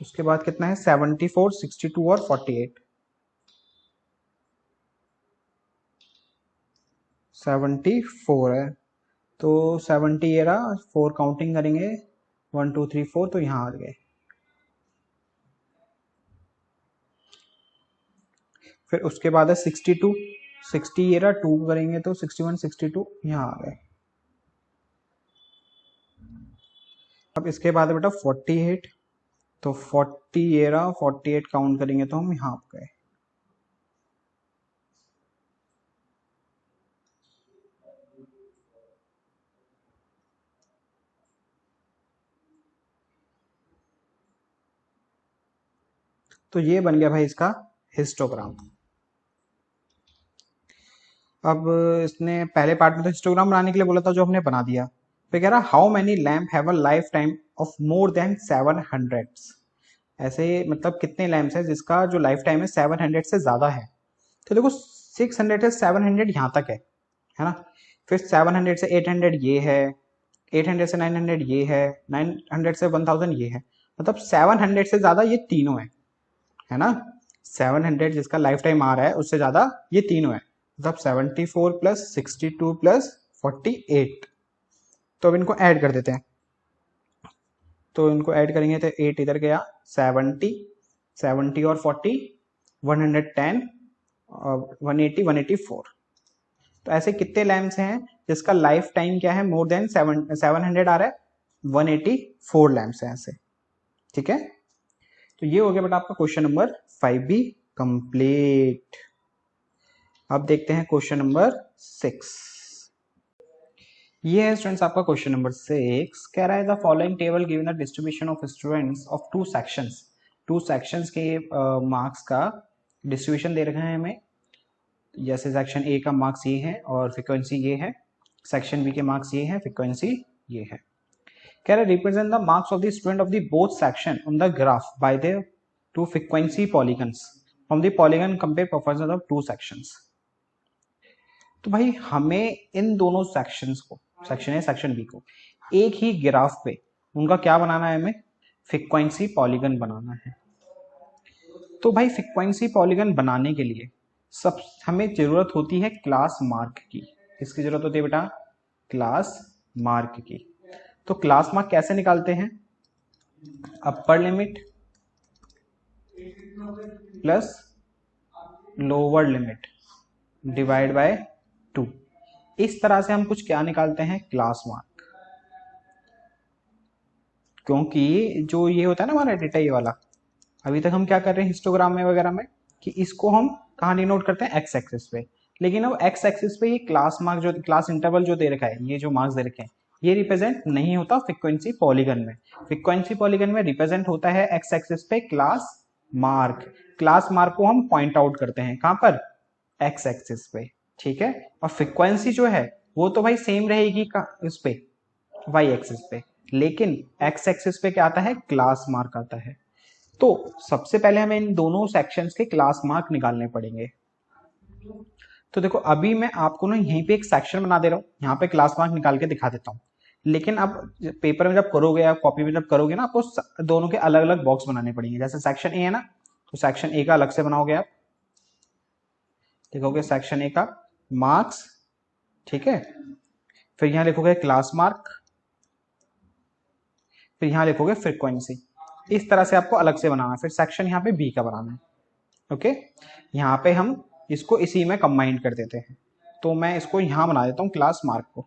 उसके बाद कितना है, 74, 62 और 48। 74 है, तो 70 ये रहा। 4 काउंटिंग करेंगे, 1 2 3 4, तो यहाँ आ गए। फिर उसके बाद है 62, 60 ये रहा। 2 करेंगे तो 61, 62 यहाँ आ गए। अब इसके बाद है बेटा 48। तो 40 ये रहा, 48 काउंट करेंगे तो हम यहाँ आ गए। तो ये बन गया भाई इसका हिस्टोग्राम। अब इसने पहले पार्ट में तो हिस्टोग्राम बनाने के लिए बोला था, जो हमने बना दिया। फिर कह रहा how many lamp have a life time of more than 700। ऐसे मतलब कितने लैम्प्स है जिसका जो लाइफ टाइम है 700 से ज्यादा है। तो देखो 600 से 700 यहाँ तक है ना। फिर 700 से 800 ये है, 800 से 900 ये है, 900 से 1000 ये है। मतलब 700 से ज्यादा ये तीनों है ना। 700 जिसका लाइफ टाइम आ रहा है उससे ज्यादा ये तीनों है। मतलब 74 प्लस 62 प्लस 48। तो अब इनको ऐड कर देते हैं। तो इनको ऐड करेंगे तो 8 इधर गया, 70, 70 और 40, 110, 180, 184। तो ऐसे कितने लैम्प्स हैं जिसका लाइफ टाइम क्या है, मोर देन 700 आ रहा है, 184 लैम्प्स हैं ऐसे। ठीक है। तो ये हो गया बेटा आपका क्वेश्चन नंबर 5B कंप्लीट। अब देखते हैं क्वेश्चन नंबर 6। ये है स्टूडेंट्स आपका क्वेश्चन नंबर 6। कह रहा है the following table given the distribution of students of 2 sections. 2 sections के मार्क्स का डिस्ट्रीब्यूशन दे रखा है हमें। जैसे सेक्शन ए का मार्क्स ये है और फ्रीक्वेंसी ये है, सेक्शन बी के मार्क्स ये है, फ्रीक्वेंसी ये है। कह रहा है represent the marks of the student of the both section on the graph by the 2 frequency polygons from the polygon compare performance of 2 sections. तो भाई हमें इन दोनों सेक्शंस को, सेक्शन ए सेक्शन बी को, एक ही ग्राफ पे उनका क्या बनाना है, हमें फ्रीक्वेंसी पॉलीगन बनाना है। तो भाई फ्रीक्वेंसी पॉलीगन बनाने के लिए सब हमें जरूरत होती है क्लास मार्क की। किसकी जरूरत होती है बेटा? क्लास मार्क की। तो क्लास मार्क कैसे निकालते हैं? Upper limit plus lower limit divide by 2। इस तरह से हम कुछ क्या निकालते हैं? Class mark. क्योंकि जो ये होता है ना हमारा डेटा ये वाला, अभी तक हम क्या कर रहे हैं हिस्टोग्राम में वगैरह में कि इसको हम कहाँ डिनोट करते हैं? एक्स एक्सिस पे। लेकिन अब एक्स एक्सिस पे ये क्लास मार्क जो क्लास इंटरवल जो दे रखा है, ये जो मार्क्स दे रखे हैं, ये रिप्रेजेंट नहीं होता फ्रीक्वेंसी पॉलीगन में। फ्रीक्वेंसी पॉलीगन में रिप्रेजेंट होता है एक्स एक्सिस पे क्लास मार्क। क्लास मार्क को हम पॉइंट आउट करते हैं कहां पर? एक्स एक्सिस पे। ठीक है। और फ्रीक्वेंसी जो है वो तो भाई सेम रहेगी इस पे वाई एक्सिस पे, लेकिन एक्स एक्सिस पे क्या आता है? क्लास मार्क आता है। तो सबसे पहले हमें इन दोनों सेक्शंस के क्लास मार्क निकालने पड़ेंगे। तो देखो अभी मैं आपको ना यहीं पे एक सेक्शन बना दे रहा हूँ, यहाँ पे क्लास मार्क निकाल के दिखा देता हूँ। लेकिन अब पेपर में जब करोगे या कॉपी में जब करोगे ना, आपको दोनों के अलग अलग बॉक्स बनाने पड़ेंगे। जैसे सेक्शन ए है ना, तो सेक्शन ए का अलग से बनाओगे आप। लिखोगे सेक्शन ए का मार्क्स, ठीक है। फिर यहाँ लिखोगे क्लास मार्क, फिर यहाँ लिखोगे फ्रीक्वेंसी। इस तरह से आपको अलग से बनाना है। फिर सेक्शन यहाँ पे बी का बनाना है। ओके, यहाँ पे हम इसको इसी में कंबाइन कर देते हैं। तो मैं इसको यहाँ बना देता हूँ क्लास मार्क को।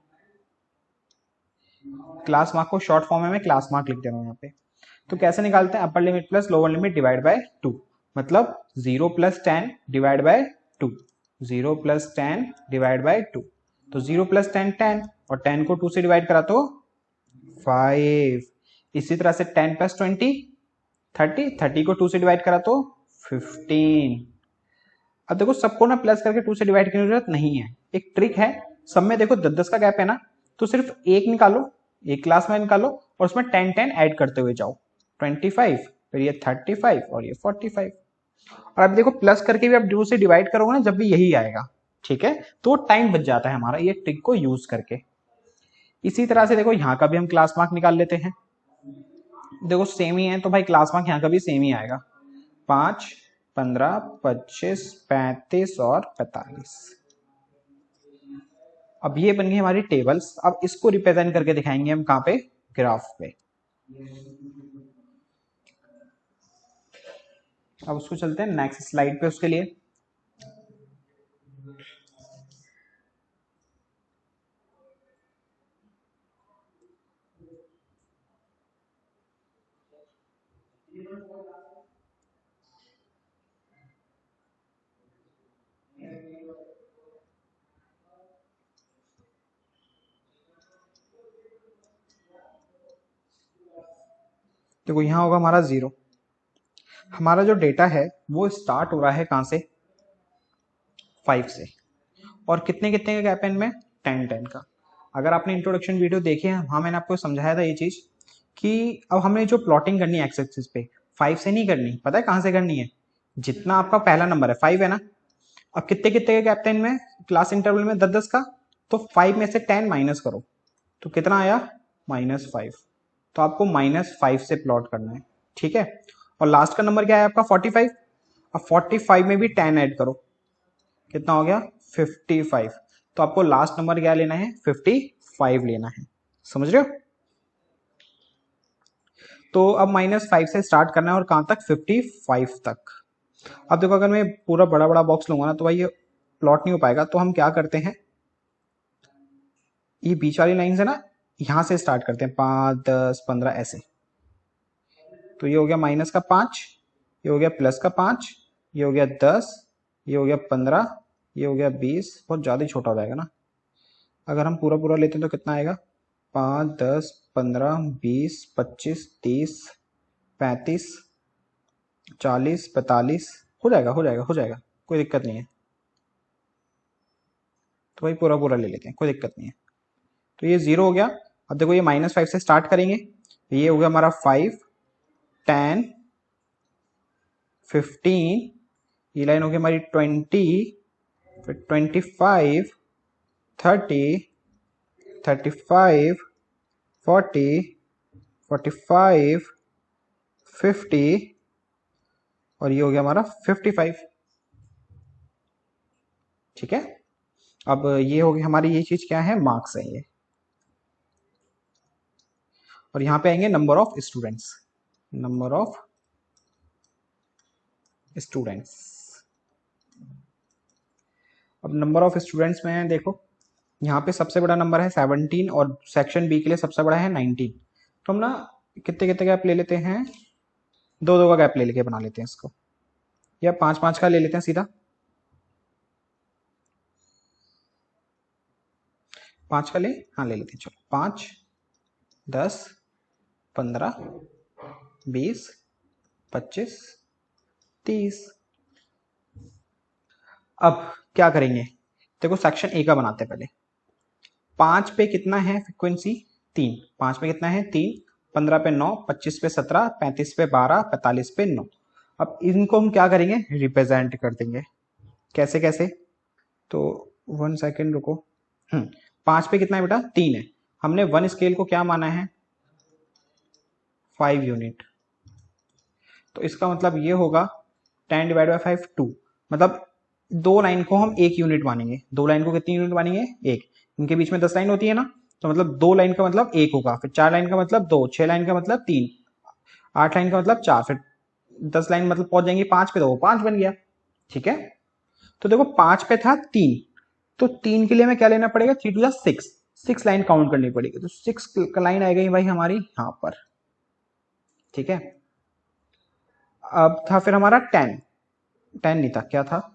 क्लास मार्क को शॉर्ट फॉर्म में मैं क्लास मार्क लिख दे रहा हूँ यहाँ पे। तो कैसे निकालते हैं? Upper limit plus lower limit divide by 2। मतलब 0 plus 10 divide by 2। 0 plus 10 divide by 2। तो 0 प्लस 10 10, और 10 को 2 से डिवाइड करा तो 5। इसी तरह से 10 प्लस 20 30, 30 को 2 से डिवाइड करा तो 15। अब देखो सबको ना प्लस करके 2 से डिवाइड करने की जरूरत नहीं है। एक ट्रिक है, सब में देखो 10-10 का गैप है ना, तो सिर्फ एक निकालो, एक क्लास में निकालो और उसमें 10-10 ऐड करते हुए जाओ। 25, फिर ये 35 और ये 45। और अब देखो प्लस करके भी आप 2 से डिवाइड करोगे ना, जब भी यही आएगा, ठीक है। तो टाइम बच जाता है हमारा ये ट्रिक को यूज करके। इसी तरह से देखो यहाँ का भी हम क्लास मार्क निकाल लेते हैं। देखो सेम ही है तो भाई क्लास मार्क यहाँ का भी सेम ही आएगा। 5, 15, 25, 35 और 45। अब ये बन गई हमारी टेबल्स। अब इसको रिप्रेजेंट करके दिखाएंगे हम कहाँ पे? ग्राफ पे। अब उसको चलते हैं नेक्स्ट स्लाइड पे उसके लिए। देखो यहाँ होगा हमारा 0। हमारा जो डेटा है वो स्टार्ट हो रहा है कहाँ से? 5 से। और कितने कितने का गैप है इनमें? 10-10 का। अगर आपने इंट्रोडक्शन वीडियो देखे हैं, हाँ मैंने आपको समझाया था ये चीज कि अब हमने जो प्लॉटिंग करनी है एक्स एक्सिस पे, 5 से नहीं करनी। पता है कहाँ से करनी है? जितना आपका पहला नंबर है 5 है ना, अब कितने कितने का गैप था इनमें क्लास इंटरवल में? 10-10 का। तो 5 में से 10 माइनस करो तो कितना आया? -5। तो आपको -5 से प्लॉट करना है, ठीक है। और लास्ट का नंबर क्या है आपका? 45। अब 45 में भी 10 ऐड करो, कितना हो गया? 55। तो आपको लास्ट नंबर क्या लेना है? 55 लेना है। समझ रहे हो? तो अब -5 से स्टार्ट करना है और कहां तक? 55 तक। अब देखो अगर मैं पूरा बड़ा बड़ा बॉक्स लूंगा ना तो भाई ये प्लॉट नहीं हो पाएगा। तो हम क्या करते हैं, ये बीच वाली लाइन है ना, यहां से स्टार्ट करते हैं 5, 10, 15 ऐसे। तो ये हो गया माइनस का 5, ये हो गया प्लस का 5, ये हो गया 10, ये हो गया 15, ये हो गया 20। बहुत ज़्यादा ही छोटा हो जाएगा ना। अगर हम पूरा पूरा लेते हैं तो कितना आएगा? 5, 10, 15, 20, 25, 30, 35, 40, 45। हो जाएगा हो जाएगा हो जाएगा, कोई दिक्कत नहीं है। तो भाई पूरा पूरा ले लेते हैं, कोई दिक्कत नहीं है। तो ये 0 हो गया। अब देखो ये -5 से स्टार्ट करेंगे। ये हो गया हमारा 5, 10, 15, ये लाइन होगी हमारी 20, फिर 25, 30, 35, 40, 45, 50 और ये हो गया हमारा 55। ठीक है। अब ये होगी हमारी, ये चीज क्या है, मार्क्स है ये। और यहाँ पे आएंगे number of students, number of students. अब नंबर ऑफ स्टूडेंट्स में देखो, यहाँ पे सबसे बड़ा नंबर है 17 और सेक्शन बी के लिए सबसे बड़ा है 19। तो हम ना कितने कितने गैप ले लेते हैं, दो दो का गैप ले लेके बना लेते हैं इसको, या पांच पांच का ले लेते हैं सीधा। पांच का ले, हाँ ले लेते हैं, चलो 5, 10, 15, 20, 25, 30। अब क्या करेंगे, देखो सेक्शन ए का बनाते हैं पहले। 5 पे कितना है फ्रीक्वेंसी, 3। 5 पे कितना है 3, 15 पे 9, 25 पे 17, 35 पे 12, 45 पे 9। अब इनको हम क्या करेंगे, रिप्रेजेंट कर देंगे। कैसे कैसे, तो 1 सेकेंड रुको। 5 पे कितना है बेटा, 3 है। हमने 1 स्केल को क्या माना है, 5 यूनिट। तो इसका मतलब ये होगा 10 डिवाइड बाई 5 2, मतलब 2 लाइन को हम 1 यूनिट मानेंगे। 2 लाइन को कितनी यूनिट मानेंगे, 1। इनके बीच में 10 लाइन होती है ना, तो मतलब 2 लाइन का मतलब 1 होगा, फिर 4 लाइन का मतलब 2, 6 लाइन का मतलब 3, 8 लाइन का मतलब 4, फिर 10 लाइन मतलब पहुंच जाएंगे 5 पे, तो वो 5 बन गया। ठीक है। तो देखो 5 पे था 3, तो 3 के लिए हमें क्या लेना पड़ेगा, 3 टू 6, 6 लाइन काउंट करनी पड़ेगी। तो 6 लाइन आ गई भाई हमारी यहाँ पर। ठीक है। अब था फिर हमारा 10, 10 नहीं था, क्या था,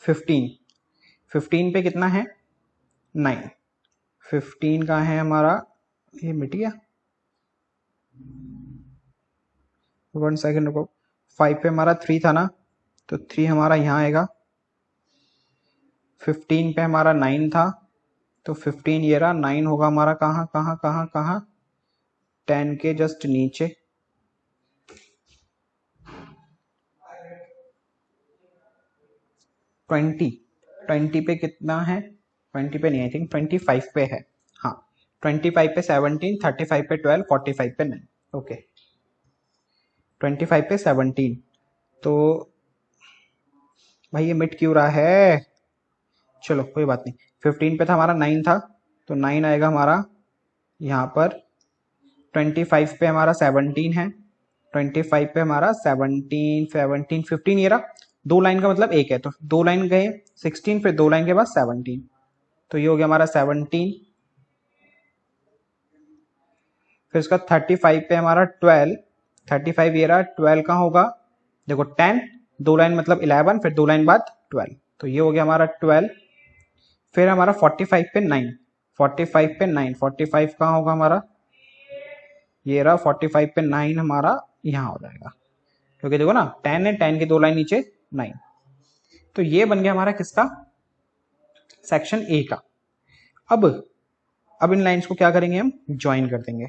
15। 15 पे कितना है 9। 15 का है हमारा, ये मिट गया, 1 सेकेंड रुको। 5 पे हमारा 3 था ना, तो 3 हमारा यहाँ आएगा। 15 पे हमारा 9 था, तो 15 ये रहा, 9 होगा हमारा कहाँ कहाँ कहाँ कहाँ, 10 के जस्ट नीचे। 20, 20 पे कितना है, 20 पे नहीं, आई थिंक 25 पे है। हाँ, 25 पे 17, 35 पे 12, 45 पे 9। ओके, 25 पे 17। तो भाई ये मिट क्यों रहा है, चलो कोई बात नहीं। 15 पे था हमारा 9 था, तो 9 आएगा हमारा यहाँ पर। 25 पे हमारा 17 है, 25 पे हमारा 17, 17, 15 ये रहा। 2 लाइन का मतलब 1 है, तो 2 लाइन गए 16, फिर 2 लाइन के बाद 17, तो ये हो गया हमारा 17। फिर इसका 35 पे हमारा 12, 35 ये रहा, 12 कहाँ होगा, देखो 10, 2 लाइन मतलब 11, फिर 2 लाइन बाद 12, तो ये हो गया हमारा 12। फिर हमारा 45 पे 9, 45 पे 9, 45 कहाँ होगा हमारा, ये रहा 45 पे 9 हमारा यहाँ हो जाएगा, क्योंकि देखो ना 10 है, 10 की 2 लाइन नीचे 9। तो ये बन गया हमारा किसका, सेक्शन ए का। अब इन लाइंस को क्या करेंगे, हम ज्वाइन कर देंगे।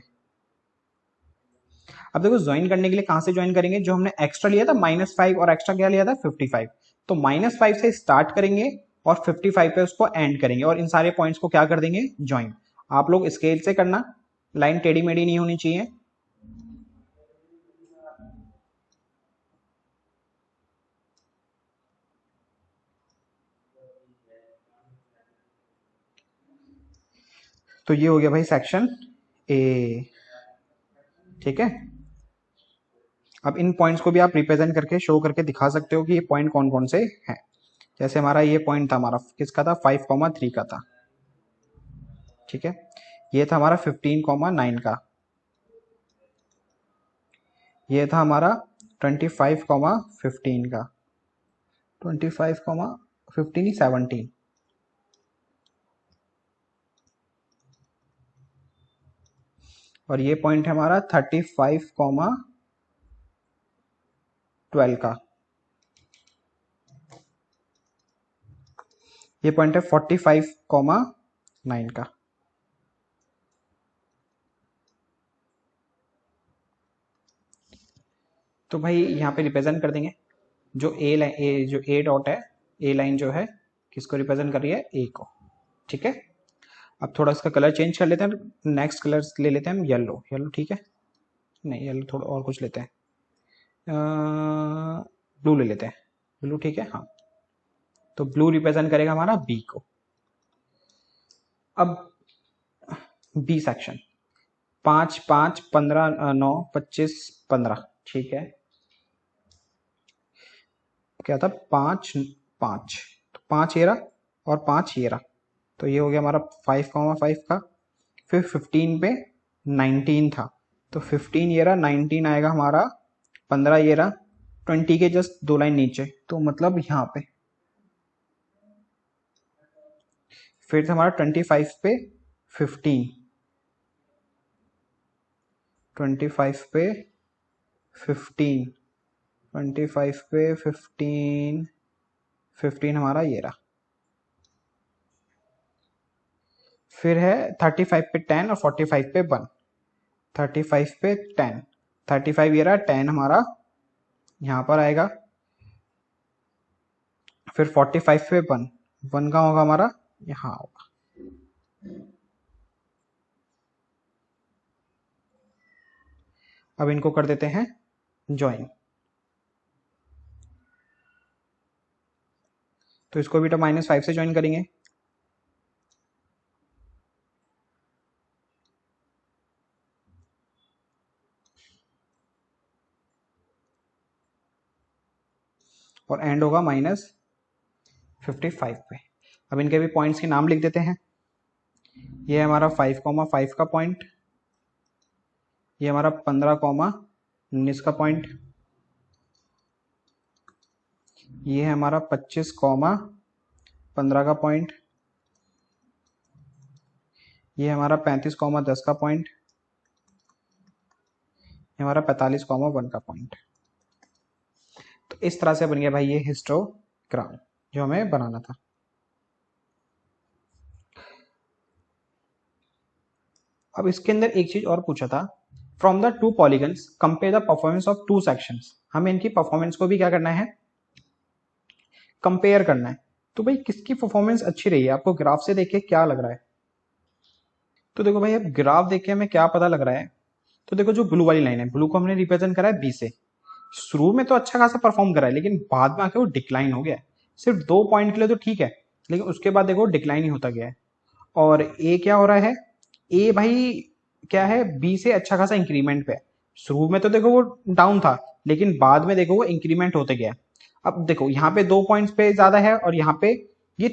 अब देखो ज्वाइन करने के लिए कहां से ज्वाइन करेंगे, जो हमने एक्स्ट्रा लिया था -5 और एक्स्ट्रा क्या लिया था 55, तो -5 से स्टार्ट करेंगे और 55 पे उसको एंड करेंगे, और इन सारे पॉइंट्स को क्या कर देंगे, ज्वाइन। आप लोग स्केल से करना, लाइन टेढ़ी मेढ़ी नहीं होनी चाहिए। तो ये हो गया भाई सेक्शन ए। ठीक है। अब इन पॉइंट्स को भी आप रिप्रेजेंट करके शो करके दिखा सकते हो कि ये पॉइंट कौन कौन से हैं। जैसे हमारा ये पॉइंट था, हमारा किसका था, 5,3 का था। ठीक है। ये था हमारा 15,9 का। ये था हमारा 25,15 का, 25,15 ही 17। और ये पॉइंट है हमारा 35,12 का। ये पॉइंट है 45,9 का। तो भाई यहाँ पे रिप्रेजेंट कर देंगे, जो ए लाइन, ए जो ए डॉट है, ए लाइन जो है किसको रिप्रेजेंट कर रही है, ए को। ठीक है। अब थोड़ा इसका कलर चेंज कर लेते हैं, नेक्स्ट कलर ले लेते हैं हम येलो, येलो ठीक है, नहीं येलो थोड़ा और कुछ लेते हैं, ब्लू ले लेते हैं, ब्लू, ठीक है, हाँ। तो ब्लू रिप्रेजेंट करेगा हमारा बी को। अब बी सेक्शन, 5 5 15 9 25 15, ठीक है। क्या था, 5 5, तो 5 ये रहा और 5 ये रहा, तो ये हो गया हमारा 5,5 का। फिर 15 पे 19 था, तो 15 ये रहा, 19 आएगा हमारा, 15 ये रहा, 20 के जस्ट 2 लाइन नीचे, तो मतलब यहाँ पे। फिर था हमारा 25 पे 15, 25 पे 15, 25 पे 15, 15 हमारा ये रहा। फिर है 35 पे 10 और 45 पे 1, 35 पे 10, 35 ये रहा, 10 हमारा यहाँ पर आएगा। फिर 45 पे 1, 1 का होगा हमारा यहाँ होगा। अब इनको कर देते हैं ज्वाइन, तो इसको भी तो -5 से ज्वाइन करेंगे। और एंड होगा -55 पे। अब इनके भी पॉइंट्स के नाम लिख देते हैं। ये हमारा 5,5 का पॉइंट, ये हमारा 15,19 का पॉइंट, ये है हमारा 25,15 का पॉइंट, ये हमारा 35,10 का पॉइंट, ये हमारा 45,1 का पॉइंट। तो इस तरह से बन गया भाई ये हिस्टोग्राम जो हमें बनाना था। अब इसके अंदर एक चीज और पूछा था, from the 2 polygons compare the performance of 2 sections. हमें इनकी परफॉर्मेंस को भी क्या करना है, कंपेयर करना है। तो भाई किसकी परफॉर्मेंस अच्छी रही है, आपको ग्राफ से देख के क्या लग रहा है? तो देखो भाई, अब ग्राफ देख के हमें क्या पता लग रहा है, तो देखो जो ब्लू वाली लाइन है, ब्लू को हमने रिप्रेजेंट करा है बी से। शुरू में तो अच्छा खासा परफॉर्म करा है, लेकिन बाद में आके वो डिक्लाइन हो गया है। सिर्फ 2 पॉइंट के लिए तो ठीक है, लेकिन उसके बाद देखो डिक्लाइन ही होता गया है। और ए क्या हो रहा है, ए भाई क्या है, बी से अच्छा खासा इंक्रीमेंट पे है। शुरू में तो देखो वो डाउन था, लेकिन बाद में देखो वो इंक्रीमेंट होते गया। अब देखो यहाँ पे 2 पॉइंट्स पे ज्यादा है और यहाँ पे ये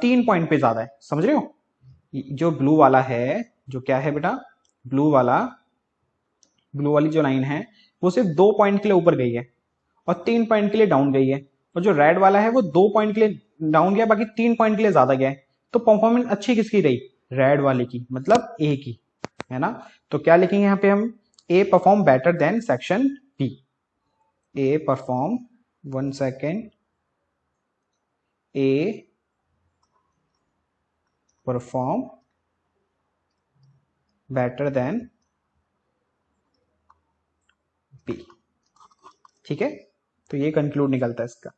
3 पॉइंट पे ज्यादा है, समझ रहे हो? जो ब्लू वाला है, जो क्या है बेटा, ब्लू वाली जो लाइन है, वो सिर्फ 2 पॉइंट के लिए ऊपर गई है और 3 पॉइंट के लिए डाउन गई है। और जो रेड वाला है वो 2 पॉइंट के लिए डाउन गया, बाकी 3 पॉइंट के लिए ज्यादा गया है। तो परफॉर्मेंस अच्छी किसकी रही, रेड वाले की, मतलब ए की, है ना? तो क्या लिखेंगे यहाँ पे हम, A perform better than section B. A perform, 1 second, A perform better than B, ठीक है। तो ये कंक्लूड निकलता है इसका।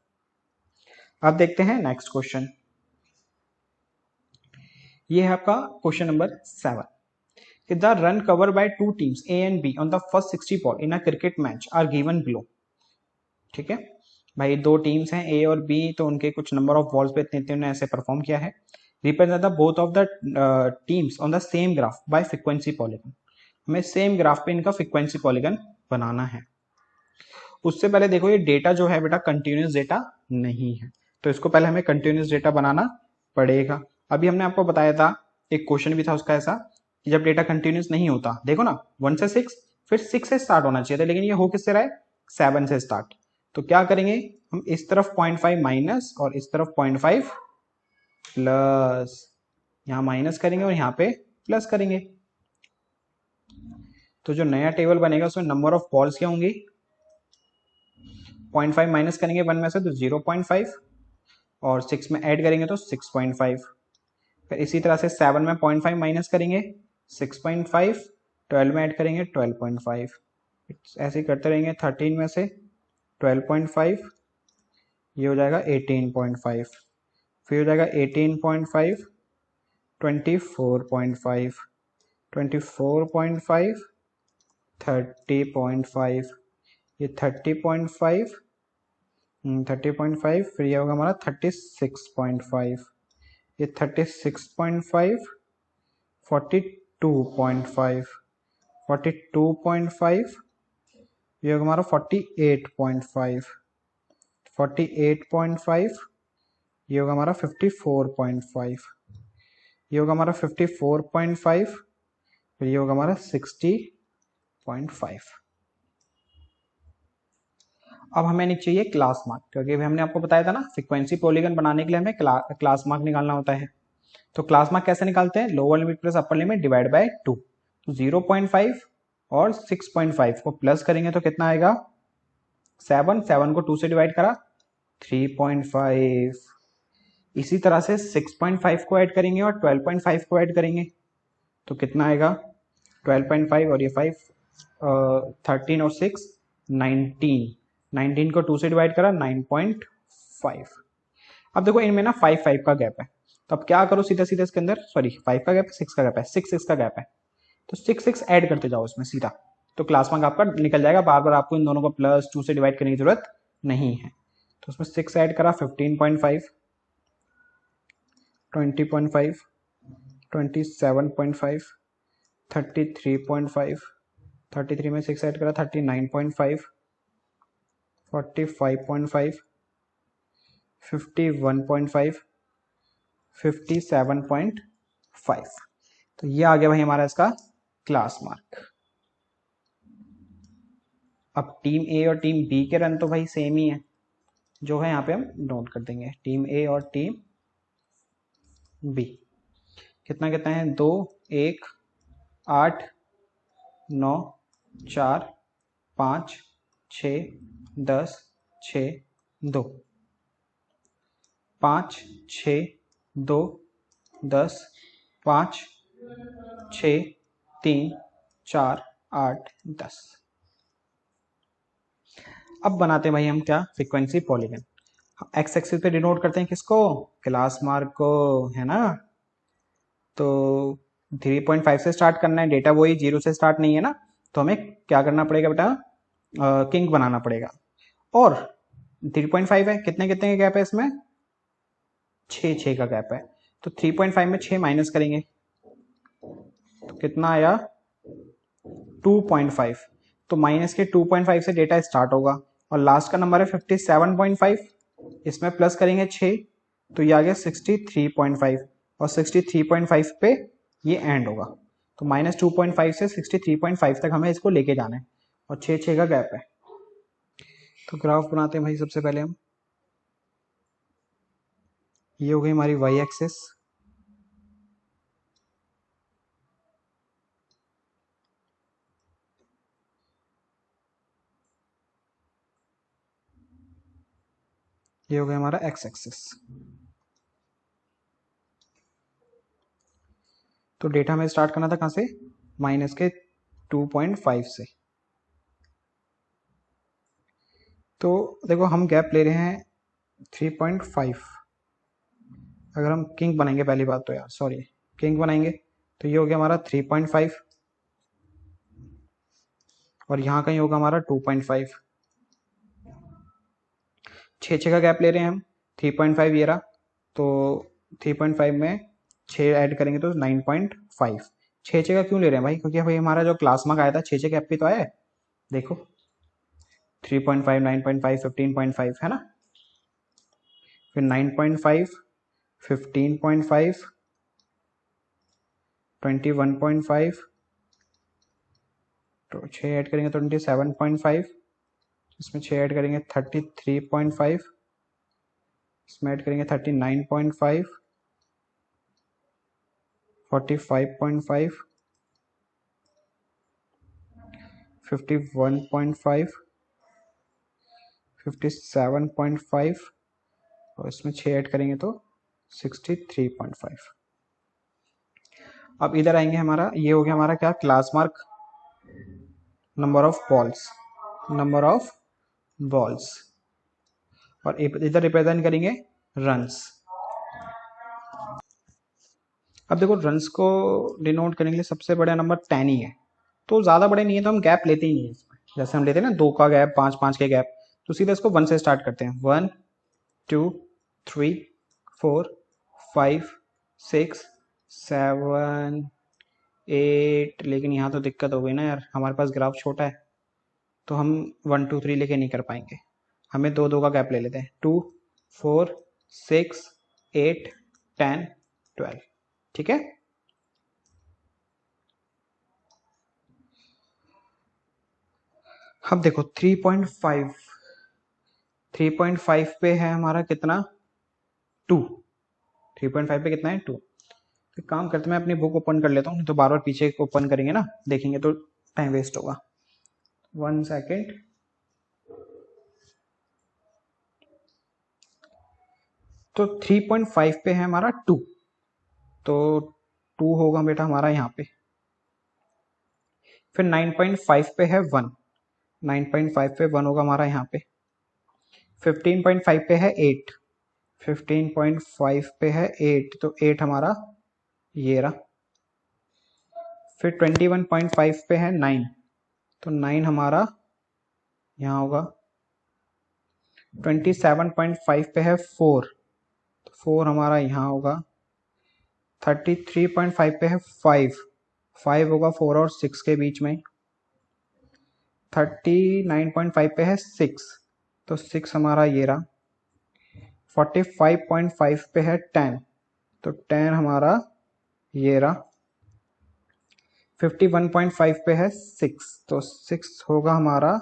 अब देखते हैं नेक्स्ट क्वेश्चन। ये है आपका question number 7। The run covered by 2 teams A and B on the first 60 ball in a cricket match are given below। ठीक है भाई, 2 टीम्स हैं A और B, तो उनके कुछ नंबर ऑफ बॉल्स पे इतने इतने ऐसे परफॉर्म किया है। Represent the both of the teams on the same graph bye frequency polygon. हमें सेम ग्राफ पे इनका फ्रीक्वेंसी पॉलीगन बनाना है। उससे पहले देखो, ये डेटा जो है बेटा कंटिन्यूस डेटा नहीं है, तो इसको पहले हमें कंटिन्यूस डेटा बनाना पड़ेगा। अभी हमने आपको बताया था, एक क्वेश्चन भी था उसका ऐसा, कि जब डेटा कंटिन्यूस नहीं होता, देखो ना 1 से 6, फिर 6 से स्टार्ट होना चाहिए था, लेकिन ये हो किससे रहा है, 7 से स्टार्ट। तो क्या करेंगे हम, इस तरफ 0.5 माइनस और इस तरफ 0.5 प्लस, यहाँ माइनस करेंगे और यहाँ पे प्लस करेंगे। तो जो नया टेबल बनेगा उसमें नंबर ऑफ बॉल्स क्या होंगी, 0.5 माइनस करेंगे 1 में से तो 0.5, और 6 में ऐड करेंगे तो 6.5। फिर इसी तरह से 7 में 0.5 माइनस करेंगे 6.5, 12 में ऐड करेंगे 12.5, ऐसे ही करते रहेंगे। 13 में से 12.5, ये हो जाएगा 18.5, फिर हो जाएगा 18.5, 24.5, 24.5, 30.5, ये 30.5, 30.5, फिर ये होगा हमारा 36.5, ये 36.5, 42.5, 42.5, ये होगा हमारा 48.5, 48.5, ये होगा हमारा 54.5, ये होगा हमारा 54.5, फिर ये होगा हमारा 60.5। अब हमें नहीं चाहिए क्लास मार्क, क्योंकि हमने आपको बताया था ना फ्रीक्वेंसी पॉलीगन बनाने के लिए हमें क्लास मार्क निकालना होता है। तो क्लास मार्क कैसे निकालते हैं? Lower limit plus upper limit divide by 2। तो 0.5 और 6.5 को प्लस करेंगे तो कितना आएगा? 7। 7 को 2 से डिवाइड करा 3.5। इसी तरह से 6.5 को ऐड करेंगे और 12.5 को ऐड करेंगे तो कितना आएगा? 12.5 और ये 5, 13 और 6 19। 19 को 2 से डिवाइड करा 9.5। अब देखो इनमें ना 5 5 का गैप है, तो अब क्या करो सीधा सीधा इसके अंदर, सॉरी 5 का गैप है, 6 का गैप है, 6 6 का गैप है, तो 6 6 ऐड करते जाओ इसमें सीधा, तो क्लास मार्क आपका निकल जाएगा। बार बार आपको इन दोनों को प्लस 2 से डिवाइड करने की जरूरत नहीं है। तो उसमें 6 ऐड करा 15.5, 20.5, 27.5, 33.5, 33 में 6 ऐड करा 39.5, 45.5, 51.5, 57.5। तो ये आ गया भाई हमारा इसका क्लास मार्क। अब टीम ए और टीम बी के रन तो भाई सेम ही है, जो है यहाँ पे हम नोट कर देंगे, टीम ए और टीम बी कितना कितना है? 2 1 8 9 4 5 6 10 6 2, 5 6 2 10 5 6 3 4 8 10। अब बनाते हैं भाई हम क्या? Frequency polygon. एक्स एक्सिस पे डिनोट करते हैं किसको? क्लास मार्क को, है ना। तो 3.5 से स्टार्ट करना है, डेटा वही 0 से स्टार्ट नहीं है ना, तो हमें क्या करना पड़ेगा बेटा? किंग बनाना पड़ेगा। और 3.5 है, कितने कितने का गैप है इसमें? 6 6 का गैप है, तो 3.5 में 6 माइनस करेंगे तो कितना आया? 2.5। तो माइनस के 2.5 से डेटा स्टार्ट होगा और लास्ट का नंबर है 57.5, इसमें प्लस करेंगे 6 तो ये आ गया 63.5 और 63.5 पे ये एंड होगा। तो -2.5 से 63.5 तक हमें इसको लेके जाना है और 6 6 का गैप है। तो ग्राफ बनाते हैं भाई सबसे पहले हम। ये हो गई हमारी वाई एक्सिस, ये हो गया हमारा एक्स एक्सिस। तो डेटा हमें स्टार्ट करना था कहाँ से? माइनस के 2.5 से। तो देखो हम गैप ले रहे हैं 3.5। अगर हम किंग बनाएंगे, पहली बात तो यार सॉरी, किंग बनाएंगे तो ये हो गया हमारा 3.5 और यहाँ कहीं होगा हमारा 2.5। 6 6 का गैप ले रहे हैं हम, 3.5 ये रहा, तो 3.5 में 6 ऐड करेंगे तो 9.5। 6 6 का क्यों ले रहे हैं भाई? क्योंकि भाई हमारा जो क्लास मार्क आया था 6 6 गैप पे तो आया है, देखो 3.5, 9.5, 15.5 है ना, फिर 9.5, 15.5, 21.5, तो 6 ऐड करेंगे तो 27.5, इसमें 6 ऐड करेंगे 33.5, इसमें ऐड करेंगे 39.5, 45.5, 51.5, 57.5 और इसमें 6 ऐड करेंगे तो 63.5। अब इधर आएंगे, हमारा ये हो गया हमारा क्या? Class mark, number of balls, number of balls, और इधर रिप्रेजेंट करेंगे रन्स। अब देखो रन्स को डिनोट करने के लिए सबसे बड़ा नंबर 10 ही है, तो ज़्यादा बड़े नहीं है तो हम गैप लेते ही नहीं है इसमें। जैसे हम लेते हैं ना 2 का गैप, 5 5 के गैप, तो सीधा इसको 1 से स्टार्ट करते हैं। 1 2 3 4 5 6 7 8, लेकिन यहाँ तो दिक्कत हो गई ना यार, हमारे पास ग्राफ छोटा है तो हम 1 2 3 लेके नहीं कर पाएंगे। हमें दो दो का गैप ले लेते हैं। 2 4 6 8 10 12, ठीक है। अब देखो 3.5 पे है हमारा कितना, 2। 3.5 पे कितना है, 2। तो काम करते मैं अपनी बुक ओपन कर लेता हूँ, तो बार बार पीछे ओपन करेंगे ना, देखेंगे तो टाइम वेस्ट होगा। 1 सेकेंड। तो 3.5 पे है हमारा 2, तो 2 होगा बेटा हमारा यहाँ पे। फिर 9.5 पे है 1, 9.5 पे 1 होगा हमारा यहाँ पे। 15.5 पे है 8, 15.5 पे है 8, तो 8 हमारा ये रहा। फिर 21.5 पे है 9, तो 9 हमारा यहाँ होगा। 27.5 पे है 4, तो 4 हमारा यहाँ होगा। 33.5 पे है 5, 5 होगा 4 और 6 के बीच में। 39.5 पे है 6, तो 6 हमारा ये रहा। 45.5 पे है 10, तो 10 हमारा ये रहा। 51.5 पे है 6, तो 6 होगा हमारा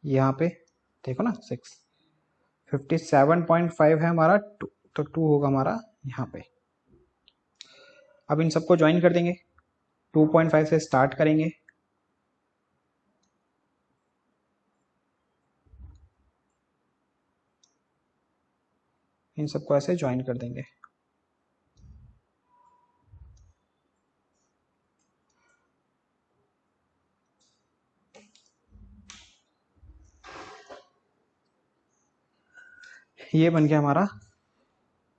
यहाँ पे, देखो ना 6। 57.5 है हमारा 2, तो 2 होगा हमारा यहाँ पे। अब इन सबको ज्वाइन कर देंगे, 2.5 से स्टार्ट करेंगे। इन सबको ऐसे ज्वाइन कर देंगे। ये बन गया हमारा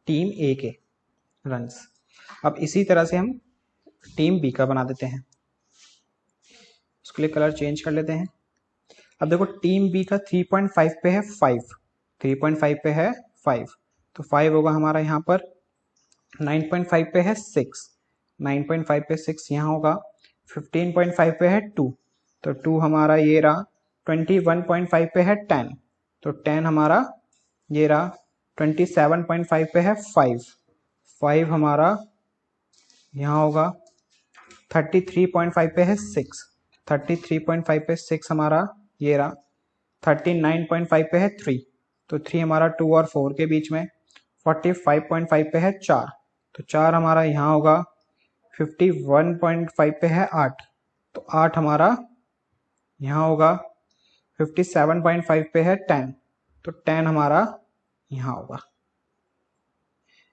टीम ए के रन्स। अब इसी तरह से हम टीम बी का बना देते हैं। उसके लिए कलर चेंज कर लेते हैं। अब देखो टीम बी का 3.5 पे है 5, 3.5 पे है 5, तो 5 होगा हमारा यहाँ पर। 9.5 पे है 6, 9.5 पे 6 यहाँ होगा। 15.5 पे है 2, तो 2 हमारा ये रहा। 21.5 पे है 10, तो 10 हमारा ये रहा। 27.5 पे है 5, 5 हमारा यहाँ होगा। 33.5 पे है 6, 33.5 पे 6 हमारा ये रहा। 39.5 पे है 3, तो 3 हमारा 2 और 4 के बीच में। 45.5 पे है 4, तो 4 हमारा यहाँ होगा। 51.5 पे है 8, तो 8 हमारा यहाँ होगा। 57.5 पे है 10, तो 10 हमारा यहाँ होगा।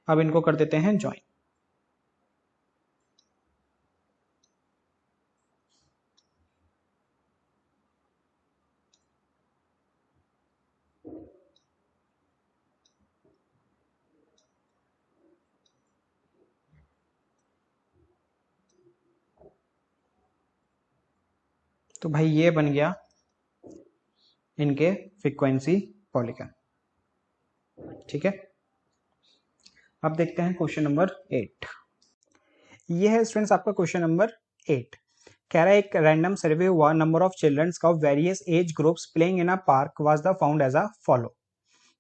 अब इनको कर देते हैं ज्वाइन। तो भाई ये बन गया इनके फ्रीक्वेंसी पॉलीगन, ठीक है। अब देखते हैं क्वेश्चन नंबर 8। ये है स्टूडेंट्स आपका क्वेश्चन नंबर 8। कह रहा है एक रैंडम सर्वे हुआ, number of childrens of various age groups playing in a park was the found as a follow.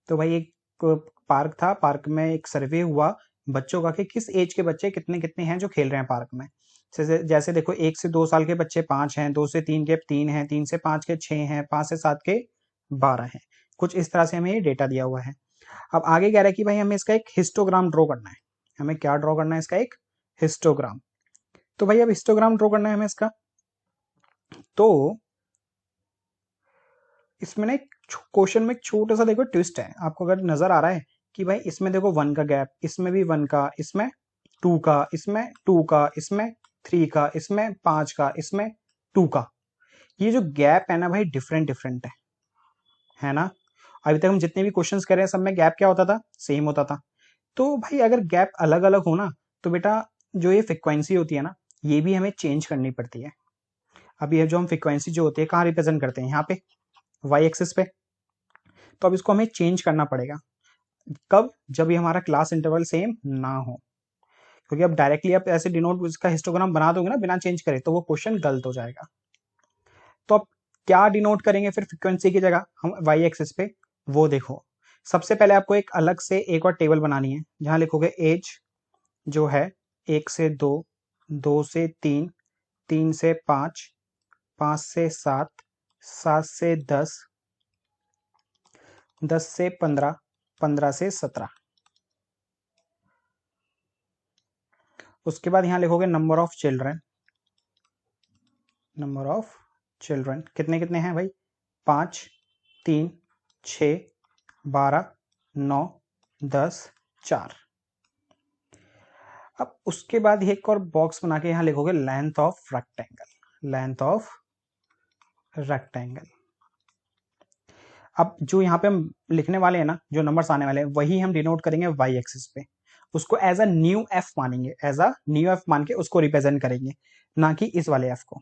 तो भाई एक पार्क था, पार्क में एक सर्वे हुआ बच्चों का कि किस एज के बच्चे कितने कितने हैं जो खेल रहे हैं पार्क में। जैसे देखो 1 से 2 साल के बच्चे 5 हैं, 2 से 3 के 3 हैं, 3 से 5 के 6 हैं, 5 से 7 के 12 हैं। कुछ इस तरह से हमें ये डेटा दिया हुआ है। अब आगे कह रहा है कि भाई हमें इसका एक हिस्टोग्राम ड्रॉ करना है। हमें क्या ड्रॉ करना है, इसका एक हिस्टोग्राम। तो भाई अब हिस्टोग्राम ड्रॉ करना है हमें इसका, तो इसमें ना एक क्वेश्चन में एक छोटा सा देखो ट्विस्ट है। आपको अगर नजर आ रहा है कि भाई इसमें देखो 1 का गैप, इसमें भी 1 का, इसमें 2 का, इसमें 2 का, इसमें 3 का, इसमें 5 का, इसमें 2 का। ये जो गैप है ना भाई डिफरेंट डिफरेंट है ना। अभी तक हम जितने भी क्वेश्चंस कर रहे हैं सब में गैप क्या होता था, सेम होता था। तो भाई अगर गैप अलग अलग हो ना, तो बेटा जो ये फ्रिक्वेंसी होती है ना, ये भी हमें चेंज करनी पड़ती है। अब ये जो हम फ्रिक्वेंसी जो होती है कहाँ रिप्रेजेंट करते हैं, यहाँ पे वाई एक्सिस पे। तो अब इसको हमें चेंज करना पड़ेगा। कब? जब ये हमारा क्लास इंटरवल सेम ना हो, क्योंकि अब डायरेक्टली आप ऐसे डिनोट इसका हिस्टोग्राम बना दोगे ना बिना चेंज करे, तो वो क्वेश्चन गलत हो जाएगा। तो अब क्या डिनोट करेंगे फिर फ्रीक्वेंसी की जगह हम वाई एक्सिस पे, वो देखो। सबसे पहले आपको एक अलग से एक और टेबल बनानी है, जहां लिखोगे एज जो है 1 से 2, 2 से 3, 3 से 5, 5 से 7, 7 से 10, 10 से 15, 15 से 17। उसके बाद यहाँ लिखोगे number of children, number of children कितने कितने हैं भाई, 5, 3, 6, 12, 9, 10, 4। अब उसके बाद एक और बॉक्स बना के यहाँ लिखोगे length of rectangle, length of rectangle. अब जो यहाँ पे हम लिखने वाले हैं ना, जो नंबर्स आने वाले हैं, वही हम डिनोट करेंगे वाई एक्सिस पे। उसको एज अ न्यू एफ मानेंगे, एज अ न्यू एफ मान के उसको रिप्रेजेंट करेंगे, ना कि इस वाले एफ को।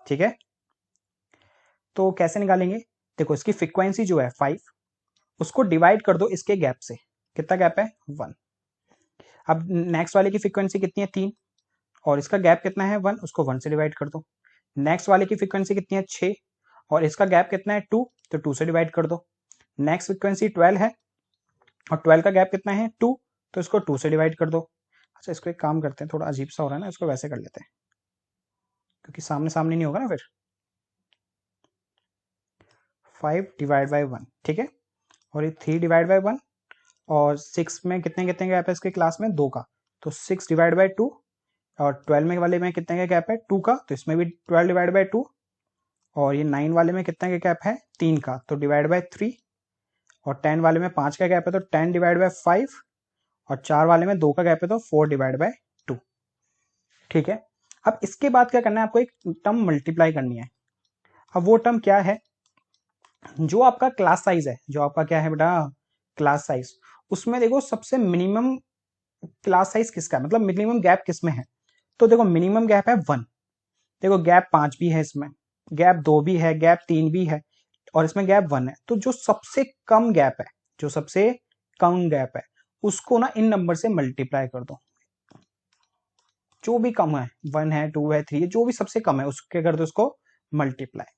ठीक है, तो कैसे निकालेंगे? देखो इसकी फ्रीक्वेंसी जो है 5, उसको डिवाइड कर दो इसके गैप से। कितना गैप है? 1। अब नेक्स्ट वाले की फ्रीक्वेंसी कितनी है? 3, और इसका गैप कितना है? 1, उसको 1 से डिवाइड कर दो। नेक्स्ट वाले की फ्रीक्वेंसी कितनी है? 6, और इसका गैप कितना है? 2, तो 2 से डिवाइड कर दो। नेक्स्ट फ्रीक्वेंसी 12 है, और 12 का गैप कितना है? 2, तो इसको 2 से डिवाइड कर दो। अच्छा, इसको एक काम करते हैं, थोड़ा अजीब सा हो रहा है ना, इसको वैसे कर लेते हैं, क्योंकि सामने सामने नहीं होगा ना फिर। 5 डिवाइड बाई 1, ठीक है, और ये 3 डिवाइड बाई 1, और 6 में कितने कितने गैप है इसके क्लास में? 2 का, तो 6 डिवाइड बाई 2, और 12 में वाले में कितने का गैप है? 2 का, तो इसमें भी 12 डिवाइड बाई 2, और ये 9 वाले में कितने का गैप है? 3 का, तो डिवाइड बाई 3, और 10 वाले में 5 का गैप है, तो 10 डिवाइड बाई 5, और 4 वाले में 2 का गैप है, तो 4 डिवाइड बाई 2। ठीक है, अब इसके बाद क्या करना है? आपको एक टर्म मल्टीप्लाई करनी है। अब वो टर्म क्या है? जो आपका क्लास साइज है, जो आपका क्या है बेटा? Class size. उसमें देखो सबसे मिनिमम क्लास साइज किसका है, मतलब मिनिमम गैप किसमें है? तो देखो मिनिमम गैप है 1, देखो गैप 5 भी है इसमें, गैप 2 भी है, गैप 3 भी है, और इसमें गैप 1 है। तो जो सबसे कम गैप है, जो सबसे कम गैप है, उसको ना इन नंबर से मल्टीप्लाई कर दो। जो भी कम है, 1 है, 2 है, 3 है, जो भी सबसे कम है उसके कर दो इसको मल्टीप्लाई।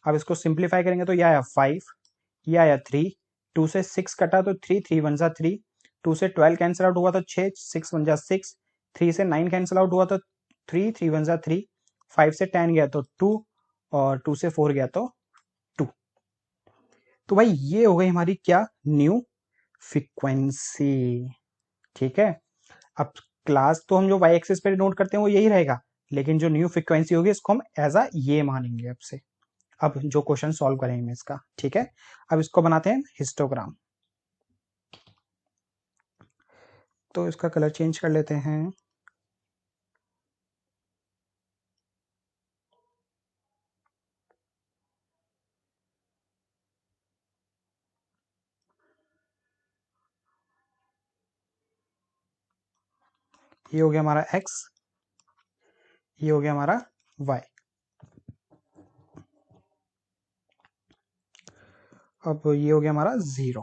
अब इसको सिंप्लीफाई करेंगे तो यह आया 5, यह आया 3, 2 से 6 कटा तो 3, 3 वन जा 3, 2 से 12 कैंसिल आउट हुआ तो 6, 6 वन जा 6, 3 से 9 कैंसिल आउट हुआ तो 3, 3 वन जा 3, 5 से 10 गया तो 2, और 2 से 4 गया तो 2। तो भाई ये हो गई हमारी क्या? New frequency. ठीक है, अब क्लास तो हम जो वाई एक्सिस पे नोट करते हैं वो यही रहेगा, लेकिन जो न्यू फ्रीक्वेंसी होगी इसको हम एज अ ये मानेंगे अब से, अब जो क्वेश्चन सॉल्व करेंगे इसका। ठीक है, अब इसको बनाते हैं हिस्टोग्राम। तो इसका कलर चेंज कर लेते हैं। ये हो गया हमारा x, ये हो गया हमारा y। अब ये हो गया हमारा 0।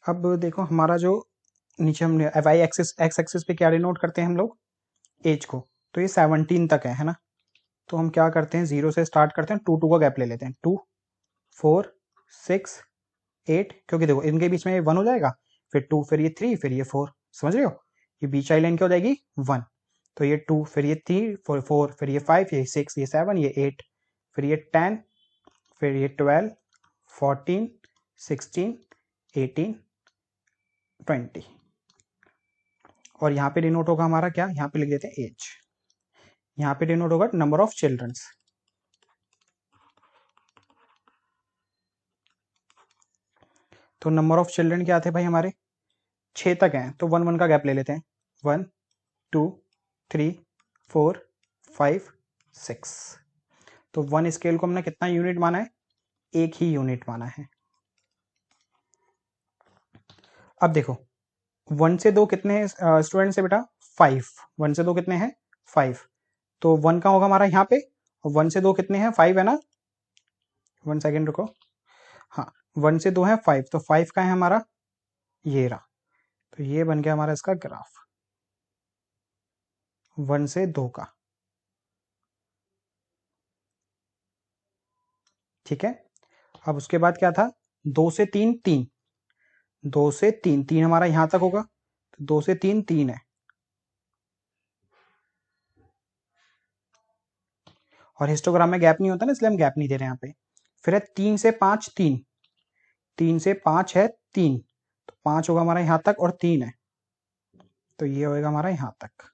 अब देखो हमारा जो नीचे हमने वाई एक्सिस, एक्स एक्सिस पे क्या डिनोट करते हैं हम लोग? एज को। तो ये 17 तक है ना? तो हम क्या करते हैं, 0 से स्टार्ट करते हैं, 2 2 का गैप ले लेते हैं, 2, 4, 6, 8, क्योंकि देखो इनके बीच में ये 1 हो जाएगा, फिर 2, फिर ये 3, फिर ये 4, समझ रहे हो? ये बीच वाली लाइन क्या हो जाएगी? 1। तो ये 2, फिर ये 3, 4, फिर ये 5, ये 6, ये 7, ये 8, फिर ये 10, फिर ये 12, 14, 16, 18, 20, और यहाँ पे डिनोट होगा हमारा क्या? यहाँ पे लिख देते हैं एज, यहाँ पे डिनोट होगा नंबर ऑफ चिल्ड्रंस। तो नंबर ऑफ चिल्ड्रन क्या थे भाई हमारे? 6 तक हैं, तो 1 1 का गैप ले लेते हैं, 1, 2, 3, 4, 5, 6। तो 1 स्केल को हमने कितना यूनिट माना है? एक ही यूनिट माना है। अब देखो 1 से 2 कितने हैं स्टूडेंट से बेटा? 5। 1 से 2 कितने हैं? 5। तो 1 का होगा हमारा यहाँ पे, और 1 से 2 कितने हैं? 5 है ना? 1 सेकेंड रुको, हाँ, 1 से 2 है 5, तो 5 का है हमारा ये रहा, तो ये बन गया हमारा इसका ग्राफ 1 से 2 का। ठीक है, अब उसके बाद क्या था, 2 से 3 3, 2 से 3 3 हमारा यहां तक होगा, तो 2 से 3 3 है, और हिस्टोग्राम में गैप नहीं होता ना, इसलिए हम गैप नहीं दे रहे हैं यहाँ पे। फिर है 3 से 5 3, 3 से 5 है 3, तो 5 होगा हमारा यहाँ तक, और 3 है, तो ये होएगा हमारा यहाँ तक।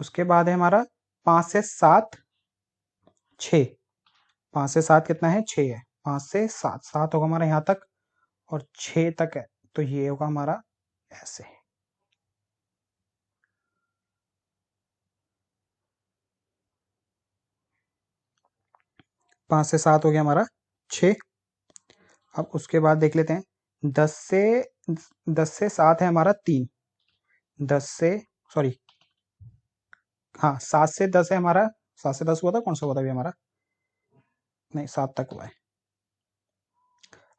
उसके बाद है हमारा 5 से 7 6, 5 से 7 कितना है 6 है, 5 से 7 7 होगा हमारा यहाँ तक, और 6 तक है, तो ये होगा हमारा ऐसे। 5 से 7 हो गया हमारा 6। अब उसके बाद देख लेते हैं 10 से 7 है हमारा 3, 10 से सॉरी हाँ 7 से 10 है हमारा, 7 से 10 हुआ था, कौन सा हुआ था अभी हमारा, नहीं 7 तक हुआ है।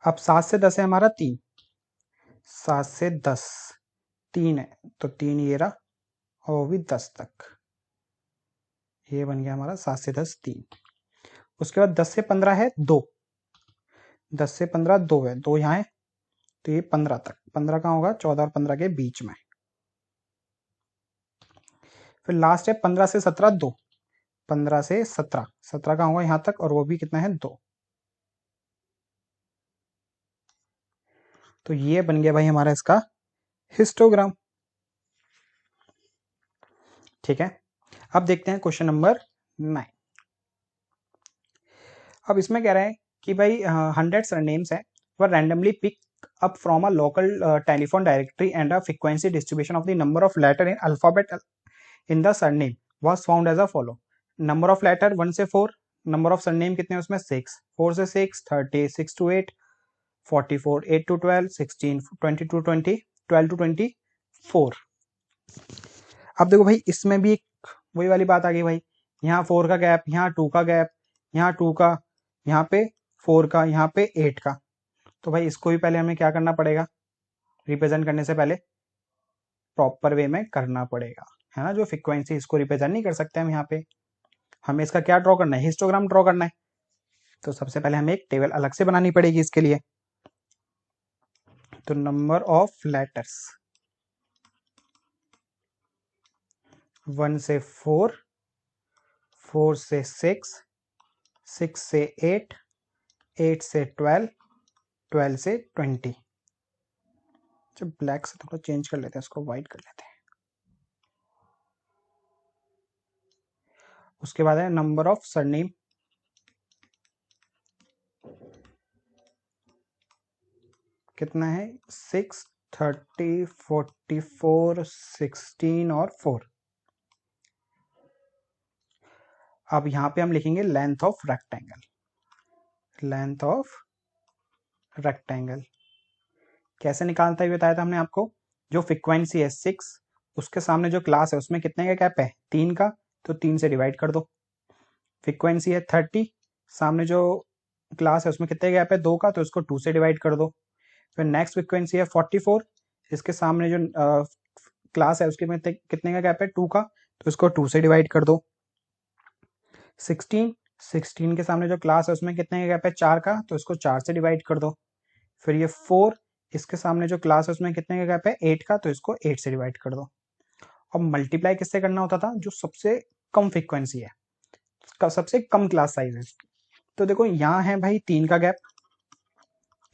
अब 7 से 10 है हमारा 3, 7 से 10 3 है, तो 3 ये रहा, और वो भी 10 तक, ये बन गया हमारा 7 से 10 3। उसके बाद 10 से 15 है 2, 10 से 15 2 है, 2 यहाँ है, तो ये 15 तक, 15 कहाँ होगा 14 और 15 के बीच में। फिर लास्ट है 15 से 17 2, 15 से 17 17 कहाँ होगा यहाँ तक, और वो भी कितना है 2। तो ये बन गया भाई हमारा इसका हिस्टोग्राम। ठीक है, अब देखते हैं क्वेश्चन नंबर 9। अब इसमें कह रहे हैं कि भाई 100 सरनेम्स है were randomly pick up from a local telephone directory and a frequency distribution of the number of letter in alphabet in the surname was found as a follow। number of letter 1 से 4, number of surname कितने हैं उसमें 6, 4 से 6 30, 6 to 8 44, 8 to 12 16, 20 to 20 12 to 24। अब देखो भाई इसमें भी एक वही वाली बात आ गई भाई, यहाँ 4 का गैप, यहाँ 2 का गैप, यहाँ 2 का, यहाँ पे 4 का, यहाँ पे 8 का, तो भाई इसको भी पहले हमें क्या करना पड़ेगा, रिप्रेजेंट करने से पहले प्रॉपर वे में करना पड़ेगा, है ना। जो फ्रीक्वेंसी इसको रिप्रेजेंट नहीं कर सकते हम यहाँ पे, हमें इसका क्या ड्रॉ करना है, हिस्टोग्राम ड्रॉ करना है। तो सबसे पहले हमें एक टेबल अलग से बनानी पड़ेगी इसके लिए। तो नंबर ऑफ लेटर्स 1 से 4, 4 से 6, 6 से 8, 8 से 12, 12 से 20। जब ब्लैक से थोड़ा चेंज कर लेते हैं, इसको व्हाइट कर लेते हैं। उसके बाद है नंबर ऑफ सरनेम, कितना है 6, 30, 44, 16 और 4। अब यहाँ पे हम लिखेंगे length of rectangle, length of rectangle कैसे निकालता है बताया था हमने आपको। जो फ्रीक्वेंसी है 6, उसके सामने जो क्लास है उसमें कितने का गैप है 3 का, तो 3 से डिवाइड कर दो। फ्रीक्वेंसी है 30, सामने जो क्लास है उसमें कितने गैप है 2 का, तो इसको 2 से डिवाइड कर दो। फिर नेक्स्ट फ्रीक्वेंसी है 44, इसके सामने जो क्लास है उसके में कितने का गैप है 2 का, तो इसको 2 से डिवाइड कर दो। 16, 16 के सामने जो क्लास है उसमें कितने का गैप है 4 का, तो इसको 4 से डिवाइड कर दो। फिर ये 4, इसके सामने जो क्लास है उसमें कितने का गैप है 8 का, तो इसको 8 से डिवाइड कर दो। अब मल्टीप्लाई किससे करना होता था, जो सबसे कम फ्रीक्वेंसी है, सबसे कम क्लास साइज है। तो देखो यहाँ है भाई 3 का गैप,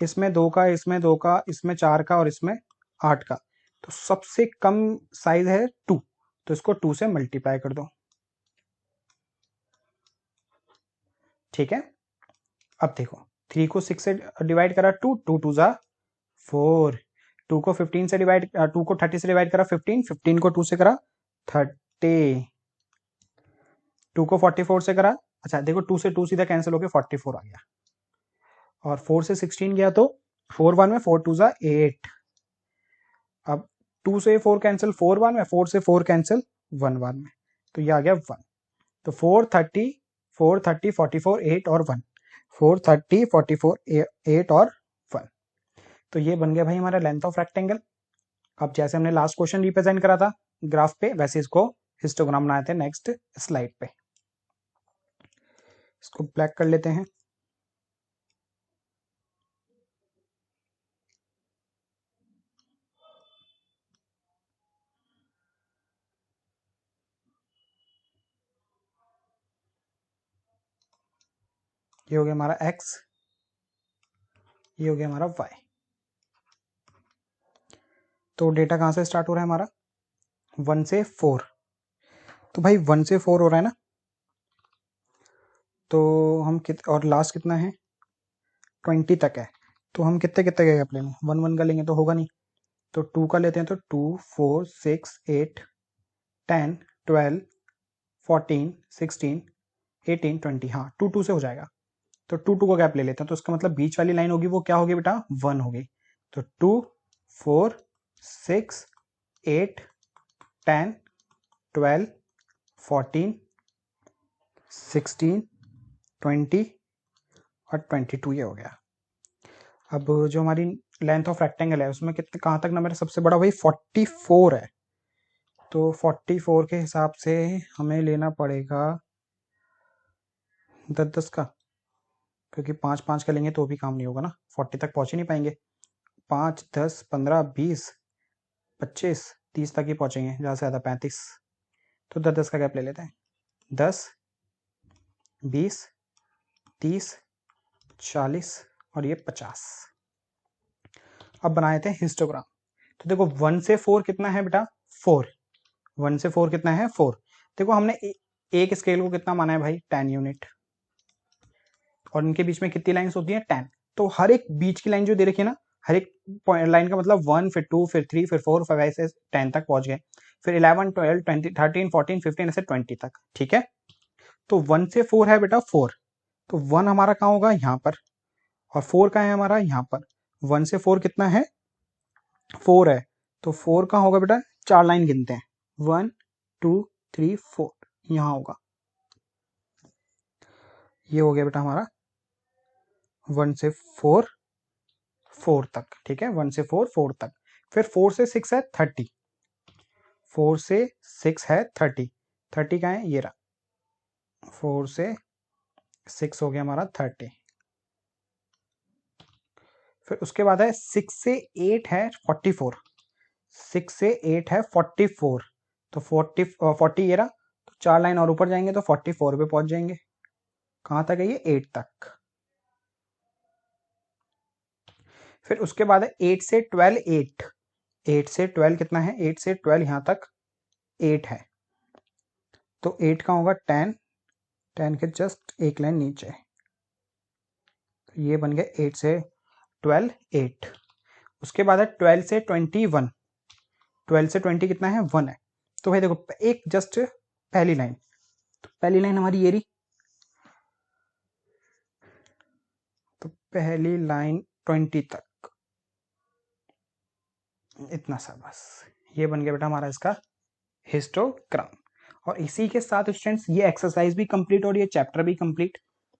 इसमें 2 का, इसमें 2 का, इसमें 4 का और इसमें 8 का, तो सबसे कम साइज है 2, तो इसको 2 से मल्टीप्लाई कर दो। ठीक है, अब देखो 3 को 6 से डिवाइड करा 2, 2 2 जा 4, 2 को 15 से डिवाइड, 2 को 30 से डिवाइड करा 15, 15 को 2 से करा 30, 2 को 44 से करा, अच्छा देखो 2 से 2 सीधा कैंसिल होकर 44 आ गया, और 4 से 16 गया तो 4 1 में 4 2 जा 8। अब 2 से 4 कैंसिल 4 1 में, 4 से 4 कैंसिल 1 1 में, तो ये आ गया 1। तो 4 30 44 8 और 1। 4, 30, 44, 8 और 1। तो ये बन गया भाई हमारा लेंथ ऑफ रेक्टेंगल। अब जैसे हमने लास्ट क्वेश्चन रिप्रेजेंट करा था ग्राफ पे, वैसे इसको हिस्टोग्राम बनाए थे नेक्स्ट स्लाइड पे। इसको ब्लैक कर लेते हैं। ये हो गया हमारा x, ये हो गया हमारा y। तो डेटा कहाँ से स्टार्ट हो रहा है हमारा? 1 से 4। तो भाई 1 से 4 हो रहा है ना, तो हम और लास्ट कितना है? 20 तक है। तो हम कितने कितने का गैप लेंगे? 1 1 का लेंगे तो होगा नहीं, तो 2 का लेते हैं। तो 2 4 6 8 10 12 14 16 18 20, हाँ 2 2 से हो जाएगा। तो 2 2 का गैप ले लेते हैं। तो इसका मतलब बीच वाली लाइन होगी वो क्या होगी बेटा? 1 होगी। तो 2 4 6 8 10 12 14 16 20 और 22, ये हो गया। अब जो हमारी लेंथ ऑफ रेक्टेंगल है उसमें कितने कहाँ तक ना, मेरा सबसे बड़ा वही 44 है। तो 44 के हिसाब से हमें लेना पड़ेगा 10 10 का, क्योंकि 5 5 का लेंगे तो भी काम नहीं होगा ना, 40 तक पहुंच ही नहीं पाएंगे। 5 10 15 20 25 30 तक ही पहुंचेंगे, ज़्यादा से ज़्यादा 35। तो 10 10 का गैप ले लेते हैं। 10 20 30 40 और ये 50। अब बनाए थे हिस्टोग्राम। तो देखो 1 से 4 कितना है बेटा? 4। 1 से 4 कितना है? 4। देखो हमने एक स्केल को कितना माना है भाई? 10 यूनिट। और इनके बीच में कितनी लाइंस होती हैं? 10। तो हर एक बीच की लाइन जो दे रखी है ना, हर एक लाइन का मतलब 1 फिर 2 फिर 3 फिर 4 5 ऐसे 10 तक पहुंच गए। फिर 11 12 20 13 14 15 ऐसे 20 तक, ठीक है। तो 1 से 4 है बेटा 4। तो 1 हमारा कहाँ होगा? यहाँ पर। और 4 कहाँ है हमारा? यहाँ पर। 1 से 4 कितना है? 4 है। तो 4 कहाँ होगा बेटा? 4 लाइन गिनते हैं, 1 2 3 4, यहाँ होगा। ये हो गया बेटा हमारा 1 से 4 4 तक, ठीक है। 1 से 4 4 तक। फिर 4 से 6 है 30। 4 से 6 है 30। 30 का है? ये रहा। 4 से 6 हो गया हमारा 30। फिर उसके बाद है 6 से 8 है 44। 6 से 8 है 44। तो 40 ये रहा। तो 4 लाइन और ऊपर जाएंगे तो 44 पे पहुंच जाएंगे। कहाँ तक है ये? 8 तक। फिर उसके बाद है 8 से 12 8। 8 से 12 कितना है? 8 से 12 यहाँ तक 8 है। तो 8 का होगा 10। 10 के जस्ट एक लाइन नीचे। तो ये बन गया 8 से 12 8। उसके बाद है 12 से 21। 12 से 20 कितना है? 1 है। तो भाई देखो एक जस्ट पहली लाइन, तो पहली लाइन हमारी ये रही। तो पहली लाइन 20 तक, इतना सा बस। ये बन गया बेटा हमारा इसका हिस्टोग्राम। और इसी के साथ स्टूडेंट्स ये एक्सरसाइज भी कंप्लीट और ये चैप्टर भी कंप्लीट।